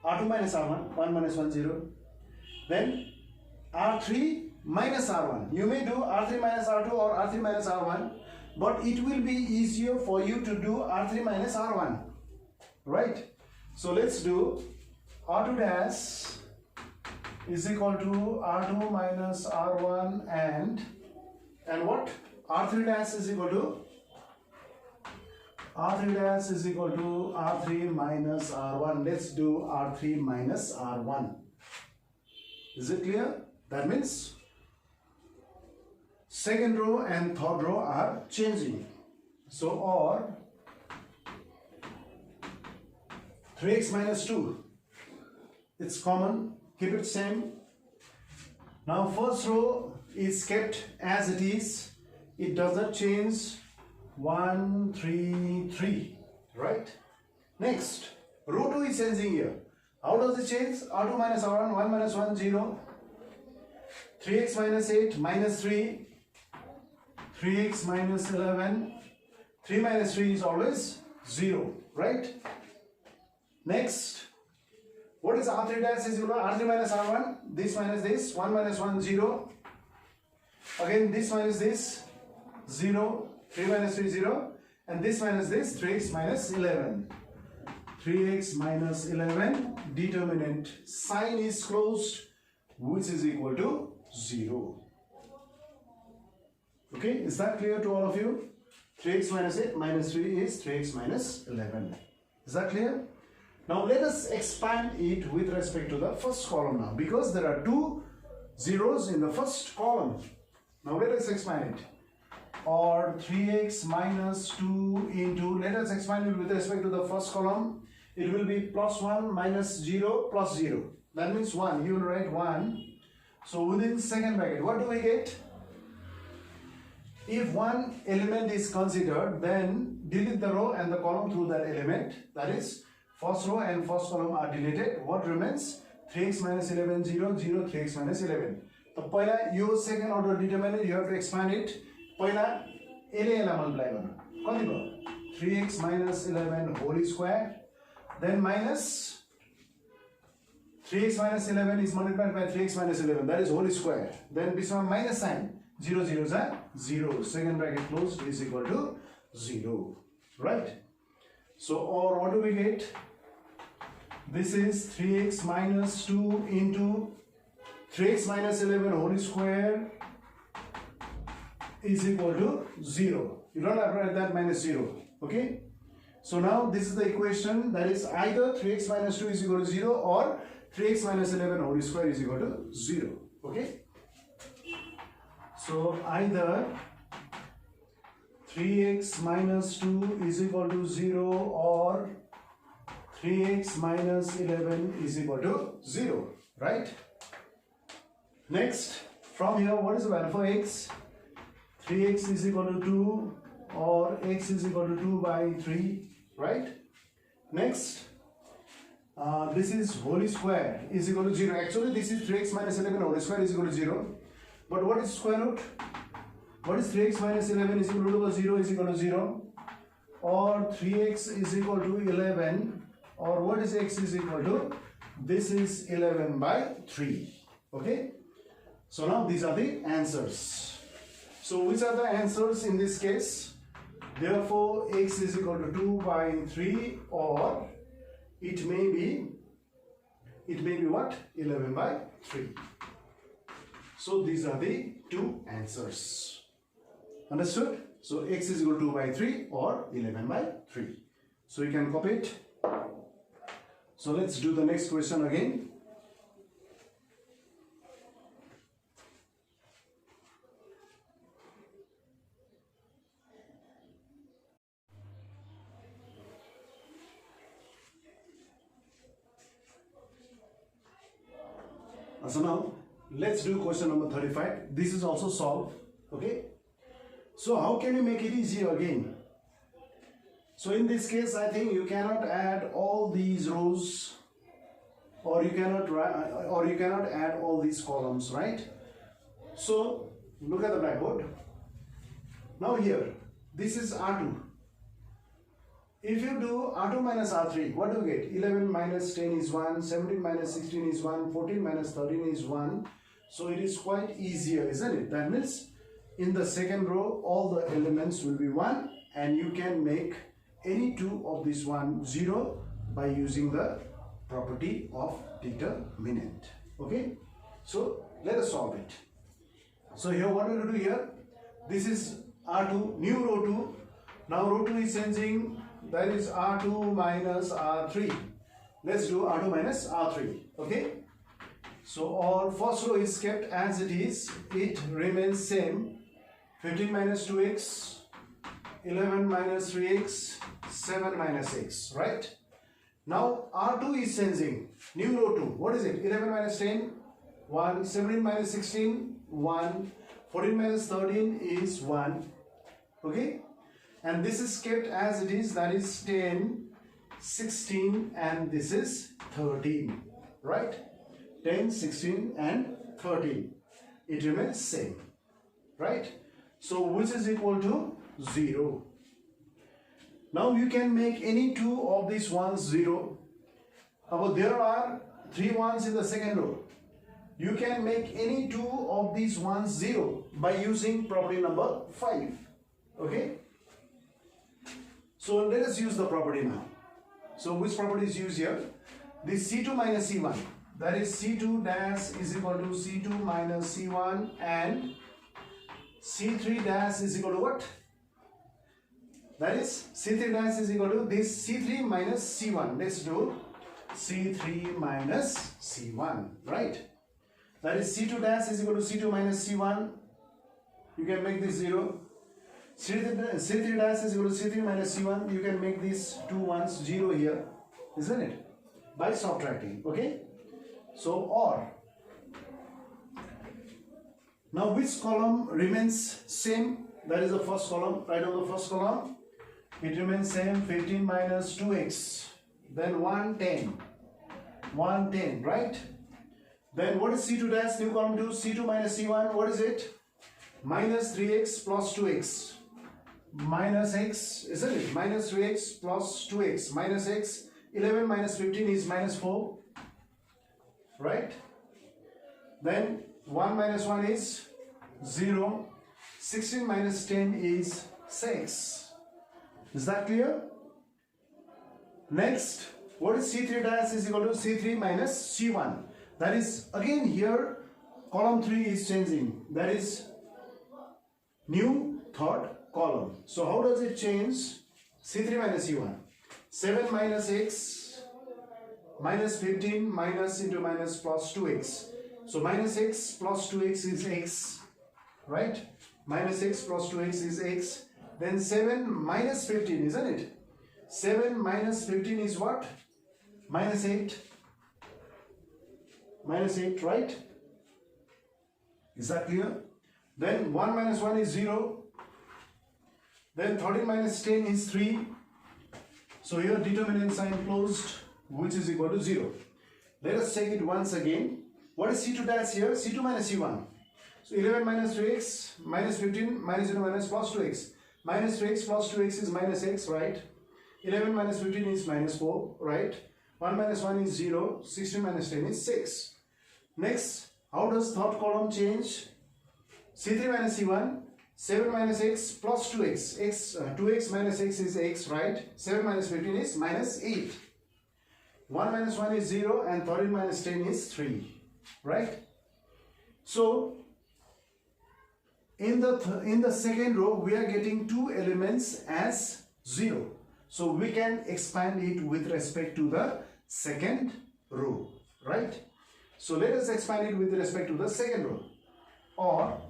R2 minus R1, 1 minus 1, 0. Then R3 minus R1. You may do R3 minus R2 or R3 minus R1, but it will be easier for you to do R3 minus R1, right? So let's do R2 dash is equal to R2 minus R1 and what? R3 dash is equal to R3 minus R1. Let's do R3 minus R1. Is it clear? That means second row and third row are changing. So or 3x minus 2. It's common. Keep it same. Now first row is kept as it is. It does not change. 1, 3, 3. Right? Next, row 2 is changing here. How does it change? R2 minus R1, 1 minus 1, 0. 3x minus 8, minus 3. 3x minus 11. 3 minus 3 is always 0. Right? Next, what is R3 dash is equal to R3 minus R1? This minus this. 1 minus 1, 0. Again, this minus this, 0. 3 minus 3, 0. And this minus this, 3x minus 11. 3x minus 11, determinant sign is closed, which is equal to 0. Okay, is that clear to all of you? 3x minus 8 minus 3 is 3x minus 11. Is that clear? Now let us expand it with respect to the first column now, because there are 2 zeros in the first column. Now let us expand it. Or 3x minus 2 into, let us expand it with respect to the first column. It will be plus 1 minus 0 plus 0. That means 1. You will write 1. So within second bracket, what do we get? If one element is considered, then delete the row and the column through that element. That is, first row and first column are deleted. What remains? 3x minus 11, 0, 0, 3x minus 11. So, पहिला यो second order determinant, you have to expand it. पहिला यसले multiply गर्नु. कति भयो? 3x minus 11 whole square. Then minus 3x minus 11 is multiplied by 3x minus 11. That is whole square. Then बिचमा minus sign. 0, 0 is 0. Second bracket closed is equal to 0. Right? So, or what do we get? This is 3x minus 2 into 3x minus 11 whole square is equal to 0. You don't have to write that minus 0. Okay? So now this is the equation, that is either 3x minus 2 is equal to 0 or 3x minus 11 whole square is equal to 0. Okay? So either 3x minus 2 is equal to 0 or 3x minus 11 is equal to 0. Right? Next, from here, what is the value for x? 3x is equal to 2 or x is equal to 2 by 3. Right? Next, this is whole square is equal to 0. Actually, this is 3x minus 11 whole square is equal to 0. But what is square root? What is 3x minus 11 is equal to 0 is equal to 0? Or 3x is equal to 11? Or what is x is equal to? This is 11 by 3. Okay? So now these are the answers. So which are the answers in this case? Therefore, x is equal to 2 by 3, or it may be what? 11 by 3. So these are the two answers. Understood? So x is equal to 2 by 3 or 11 by 3. So you can copy it. So let's do the next question again. So now let's do question number 35. This is also solved. Okay. So how can you make it easier again? So in this case, I think you cannot add all these rows, or you cannot add all these columns, right? So look at the blackboard. Now here, this is R2. If you do R2 minus R3, what do you get? 11 minus 10 is 1, 17 minus 16 is 1, 14 minus 13 is 1. So it is quite easier, isn't it? That means in the second row, all the elements will be 1, and you can make any two of this one 0 by using the property of determinant. Okay? So let us solve it. So here what we will do here, this is R2, new row 2. Now row 2 is changing, that is R2 minus R3. Let's do R2 minus R3. Okay? So our first row is kept as it is. It remains same. 15 minus 2x, 11 minus 3x, 7 minus x. Right? Now R2 is changing. New row 2. What is it? 11 minus 10, 1. 17 minus 16, 1. 14 minus 13 is 1. Okay? And this is kept as it is, that is 10, 16, and this is 13. Right? 10, 16, and 13. It remains same. Right? So which is equal to 0. Now you can make any two of these ones 0. But there are 3 ones in the second row. You can make any two of these ones 0 by using property number 5. Okay? So let us use the property now. So which property is used here? This C2 minus C1. That is C2 dash is equal to C2 minus C1, and C3 dash is equal to what? That is C3 dash is equal to this C3 minus C1. Let's do C3 minus C1, right? That is C2 dash is equal to C2 minus C1. You can make this 0. C3 dash is equal to C3 minus C1. You can make these two ones 0 here, isn't it? By subtracting, okay? So, or. Now, which column remains same? That is the first column. Right on the first column, it remains same. 15 minus 2x. Then 110. 110, right? Then what is C2 dash? New column 2. C2 minus C1. What is it? Minus 3x plus 2x. Minus x, isn't it? Minus 3x plus 2x. Minus x. 11 minus 15 is minus 4. Right? Then 1 minus 1 is 0. 16 minus 10 is 6. Is that clear? Next, what is C3 dash is equal to C3 minus C1. That is, again here, column 3 is changing. That is new third column. So how does it change? C3 minus C1. 7 minus x minus 15 minus into minus plus 2x. So minus x plus 2x is x, right? Minus x plus 2x is x. Then 7 minus 15, isn't it? 7 minus 15 is what? Minus 8. Minus 8, right? Is that clear? Then 1 minus 1 is 0. Then 13 minus 10 is 3. So here determinant sign closed, which is equal to 0. Let us check it once again. What is C2 dash here? C2 minus C1. So 11 minus 3x minus 15 minus 0 minus plus 2x. Minus 3x plus 2x is minus x, right? 11 minus 15 is minus 4, right? 1 minus 1 is 0. 16 minus 10 is 6. Next, how does third column change? C3 minus C1. 7 minus x plus 2x. 2x minus x is x, right? 7 minus 15 is minus 8. 1 minus 1 is 0 and 13 minus 10 is 3, right? So, in the second row, we are getting two elements as 0. So, we can expand it with respect to the second row, right? So, let us expand it with respect to the second row. Or,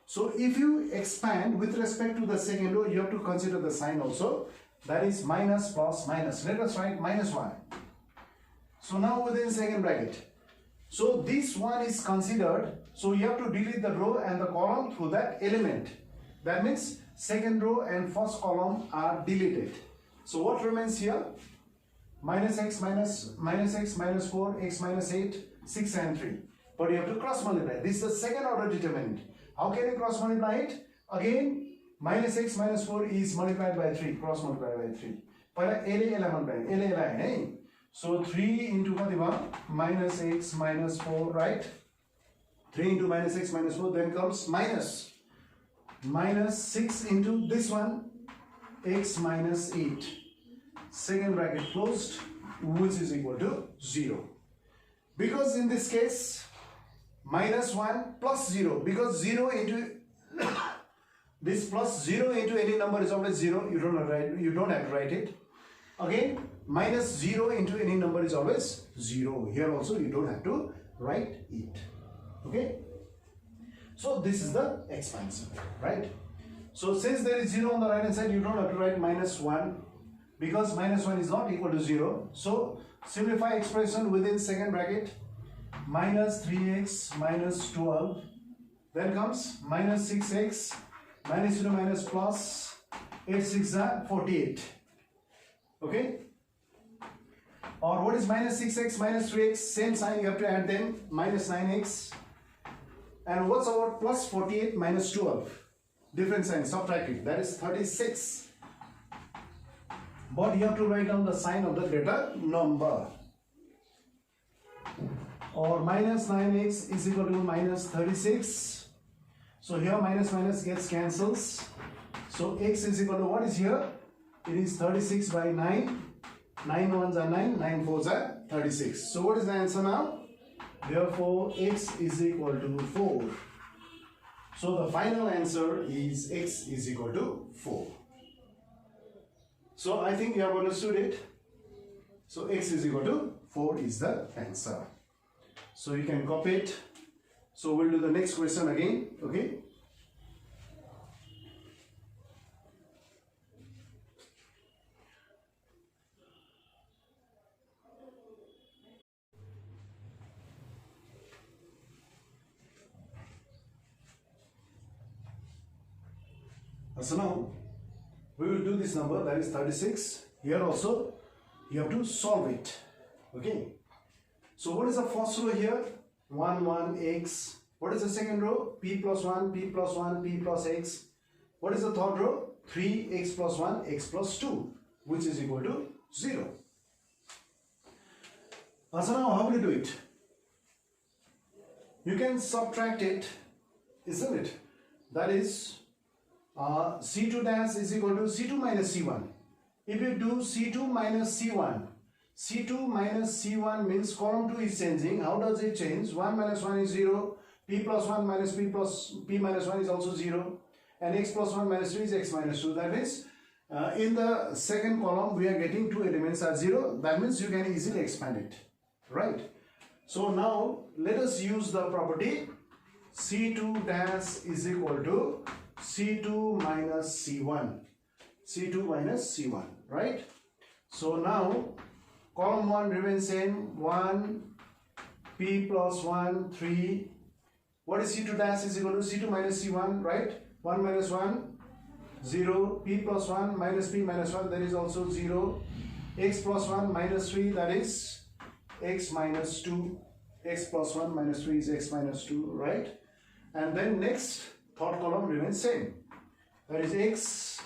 so if you expand with respect to the second row, you have to consider the sign also. That is minus plus minus. Let us write minus 1. So now within second bracket. So this one is considered. So you have to delete the row and the column through that element. That means second row and first column are deleted. So what remains here? Minus x minus 4, x minus 8, 6 and 3. But you have to cross multiply. This is the second order determinant. How can you cross multiply it? Again, minus x minus 4 is multiplied by 3. Cross multiply by 3. Pahila LA multiply. So 3 into minus x minus 4, right? 3 into minus x minus 4, then comes minus 6 into this one, x minus 8. Second bracket closed, which is equal to 0. Because in this case, minus 1 plus 0, because 0 into this plus 0 into any number is always 0. You don't have to write it. Again, minus 0 into any number is always 0. Here also you don't have to write it. Okay. So this is the expansion, right? So since there is 0 on the right hand side, you don't have to write minus 1, because minus 1 is not equal to 0. So simplify expression within second bracket. minus 3x minus 12. Then comes minus 6x minus 0 minus plus 8 6 are 48. Okay. Or what is minus 6x minus 3x? Same sign, you have to add them. Minus 9x. And what's about plus 48 minus 12? Different sign, subtract it. That is 36. But you have to write down the sign of the greater number. Or minus 9x is equal to minus 36. So here minus minus gets cancels. So x is equal to what is here? It is 36 by 9. 9 ones are 9, 9 fours are 36. So what is the answer now? Therefore x is equal to 4. So the final answer is x is equal to 4. So I think you have understood it. So x is equal to 4 is the answer. So you can copy it. So we'll do the next question again. Okay. So now we will do this number, that is 36. Here also you have to solve it. Okay. So what is the first row here? 1 1 x. What is the second row? P plus 1 p plus 1 p plus x. What is the third row? 3x plus 1 x plus 2, which is equal to 0. So now how will you do it? You can subtract it, isn't it? That is C2 dash is equal to C2 minus C1. If you do C2 minus C1, C2 minus C1 means column 2 is changing. How does it change? 1 minus 1 is 0. P plus 1 minus P minus 1 is also 0. And x plus 1 minus 2 is x minus 2. That means in the second column we are getting two elements are 0. That means you can easily expand it. Right? So now let us use the property C2 dash is equal to C2 minus C1. C2 minus C1. Right? So now column 1 remains same. 1 P plus 1 3. What is C2 dash is equal to C2 minus C1, right? 1 minus 1 0. P plus 1 minus P minus 1, that is also 0. X plus 1 minus 3, that is x minus 2. X plus 1 minus 3 is x minus 2, right? And then next third column remains same. That is x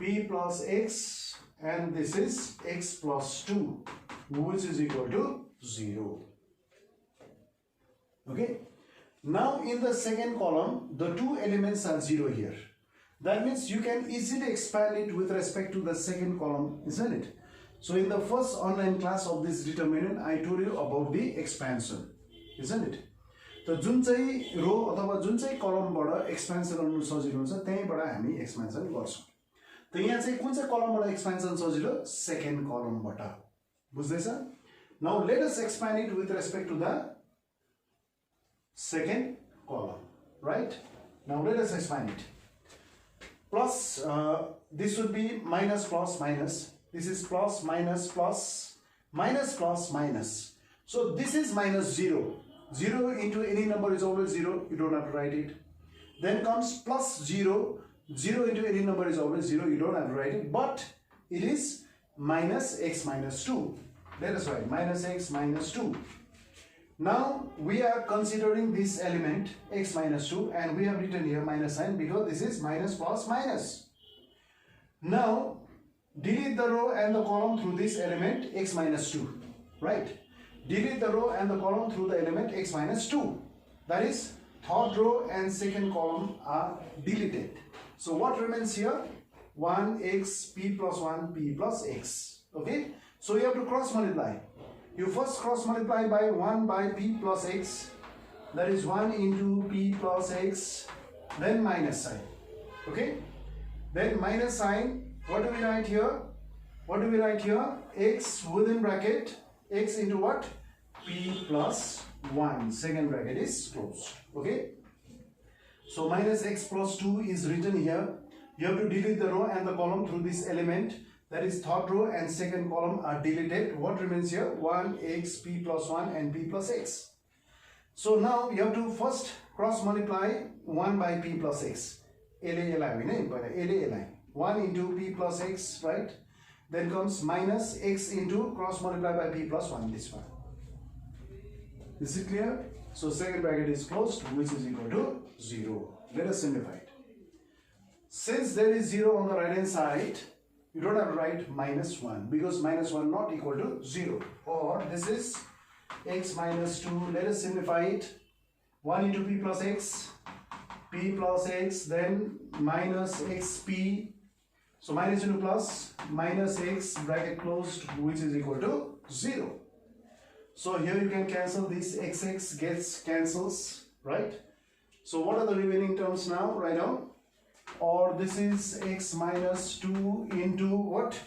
P plus x, and this is x plus 2, which is equal to 0. Okay. Now in the second column, the two elements are 0 here. That means you can easily expand it with respect to the second column, isn't it? So in the first online class of this determinant, I told you about the expansion, isn't it? So जुन चाहिँ रो अथवा जुन चाहिँ कलमबाट expansion गर्नु सजिलो हुन्छ त्यहीबाट हामी expansion गर्छौं। त यहाँ चाहिँ कुन चाहिँ कलमबाट एक्सपेन्सन सजिलो? Second कलमबाट। बुझ्दैछ? Now let us expand it with respect to the second column, right? Now let us expand it. Plus, this would be minus plus minus. This is plus minus plus minus plus minus. So this is minus 0. 0 into any number is always 0. You don't have to write it. Then comes plus 0. 0 into any number is always 0. You don't have to write it. But it is minus x minus 2. Let us write minus x minus 2. Now we are considering this element x minus 2, and we have written here minus sign because this is minus plus minus. Now delete the row and the column through this element x minus 2, right? Delete the row and the column through the element x minus 2. That is, third row and second column are deleted. So what remains here? 1x p plus 1 p plus x. Okay? So you have to cross multiply. You first cross multiply by 1 by p plus x. That is 1 into p plus x. Then minus sign. Okay? Then minus sign. What do we write here? What do we write here? X within bracket. X into what? P plus 1. Second bracket is closed. Okay? So minus x plus 2 is written here. You have to delete the row and the column through this element. That is, third row and second column are deleted. What remains here? 1x p plus 1 and p plus x. So now you have to first cross multiply 1 by p plus x. LA 1 into p plus x, right? Then comes minus x into cross multiply by p plus 1, this one. Is it clear? So second bracket is closed, which is equal to 0. Let us simplify it. Since there is 0 on the right hand side, you don't have to write minus 1 because minus 1 not equal to 0. Or this is x minus 2. Let us simplify it. 1 into p plus x, then minus xp. So minus into plus, minus x, bracket closed, which is equal to 0. So here you can cancel this xx gets cancels, right? So what are the remaining terms now? Write down. Or this is x minus 2 into what?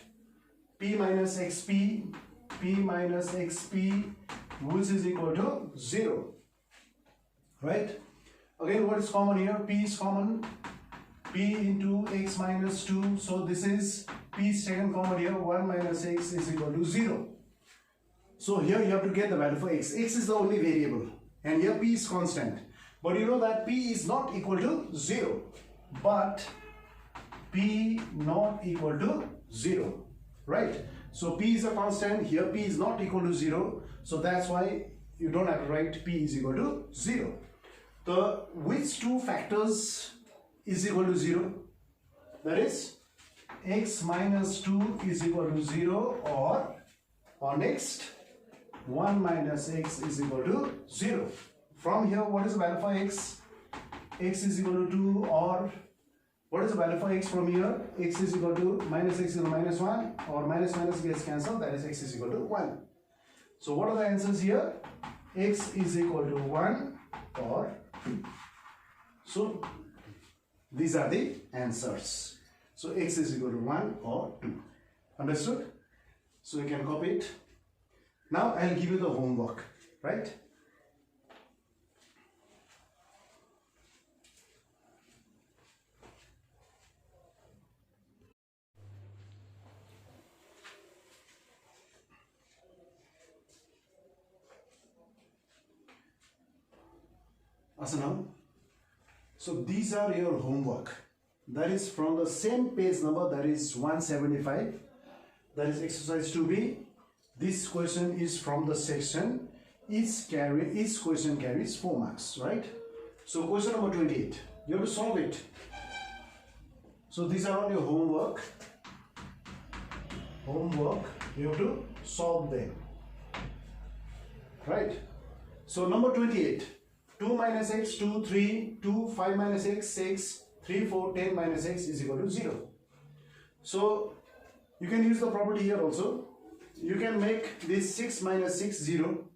P minus xp, which is equal to 0. Right? Again, what is common here? P is common. P into x minus 2. So this is p is taken common here. 1 minus x is equal to 0. So here you have to get the value for x. X is the only variable. And here p is constant. But you know that p is not equal to 0. But p not equal to 0. Right? So p is a constant. Here p is not equal to 0. So that's why you don't have to write p is equal to 0. The which two factors is equal to 0? That is x minus 2 is equal to 0, or next 1 minus x is equal to 0. From here, what is the value for x? X is equal to 2, or what is the value for x from here? X is equal to minus x is equal to minus 1, or minus minus gets cancelled, that is x is equal to 1. So what are the answers here? X is equal to 1 or 2. So these are the answers. So x is equal to 1 or 2. Understood? So you can copy it. Now I'll give you the homework, right? Asanam. So these are your homework. That is from the same page number, that is 175. That is exercise 2B. This question is from the section each question carries 4 marks, right? So question number 28. You have to solve it. So these are all your homework. You have to solve them. Right? So number 28. 2 minus x, 2, 3, 2, 5 minus x, 6, 3, 4, 10 minus x is equal to 0. So you can use the property here also. You can make this 6 minus 6, 0.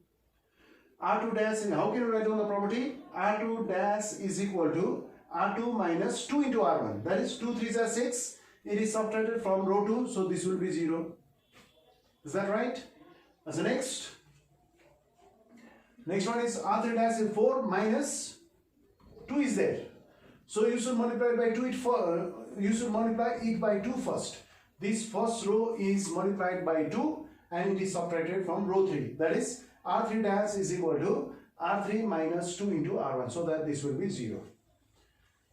R2 dash, and how can you write down the property? R2 dash is equal to R2 minus 2 into R1. That is 2 3s are 6. It is subtracted from row 2, so this will be 0. Is that right? As the next one is R3 dash is 4 minus 2 is there. So you should multiply it by 2 by 2 first. This first row is multiplied by 2 and it is subtracted from row 3. That is R3 dash is equal to R3 minus 2 into R1. So that this will be 0.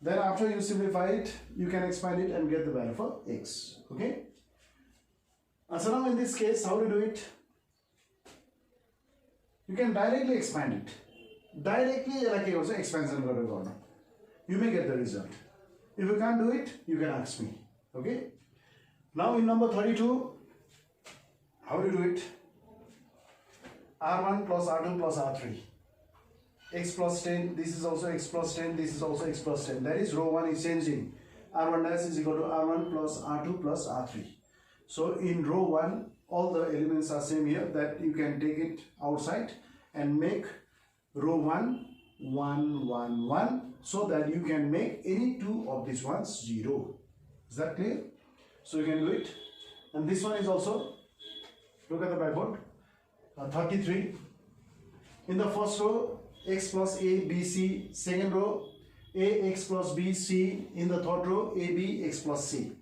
Then after you simplify it, you can expand it and get the value for x. Okay? So now in this case, how to do it? You can directly expand it. Directly like also expansion corner. You may get the result. If you can't do it, you can ask me. Okay? Now in number 32, how do you do it? R1 plus R2 plus R3. X plus 10, this is also x plus 10, this is also x plus 10. That is row 1 is changing. R1 dash is equal to R1 plus R2 plus R3. So in row 1, all the elements are same here, that you can take it outside and make row 1, 1, 1, 1, so that you can make any two of these ones 0. Is that clear? So you can do it. And this one is also, look at the blackboard, 33. In the first row, x plus a, b, c. Second row, a, x plus b, c. In the third row, a, b, x plus c.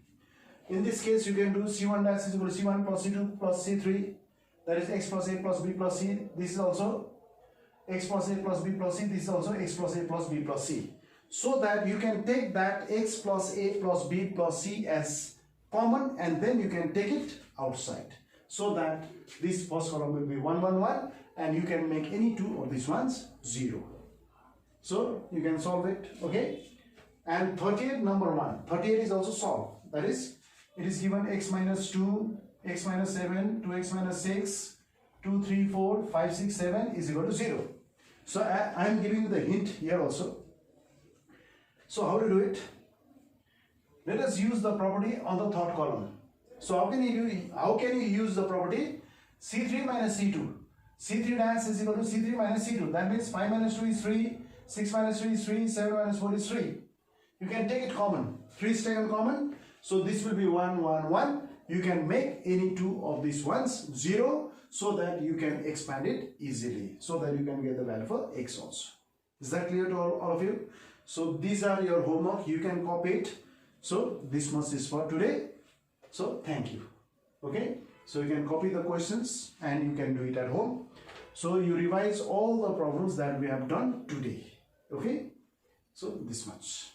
In this case, you can do c1 dash is equal to c1 plus c2 plus c3. That is x plus a plus b plus c. This is also x plus a plus b plus c, this is also x plus a plus b plus c. So that you can take that x plus a plus b plus c as common, and then you can take it outside. So that this first column will be 1, 1, 1, and you can make any two of these ones 0. So you can solve it, okay? And 38 number 1, 38 is also solved. That is, it is given x minus 2, x minus 7, 2x minus 6, 2, 3, 4, 5, 6, 7 is equal to 0. So I am giving you the hint here also. So how to do it? Let us use the property on the third column. So how can you use the property? C3 minus C2. C3 dash is equal to C3 minus C2. That means 5 minus 2 is 3, 6 minus 3 is 3, 7 minus 4 is 3. You can take it common. 3 is taken common. So this will be 1, 1, 1. You can make any two of these ones 0, so that you can expand it easily, so that you can get the value for x also. Is that clear to all of you? So these are your homework. You can copy it. So this much is for today. So thank you. Okay. So you can copy the questions and you can do it at home. So you revise all the problems that we have done today. Okay. So this much.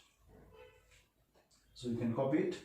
So you can copy it.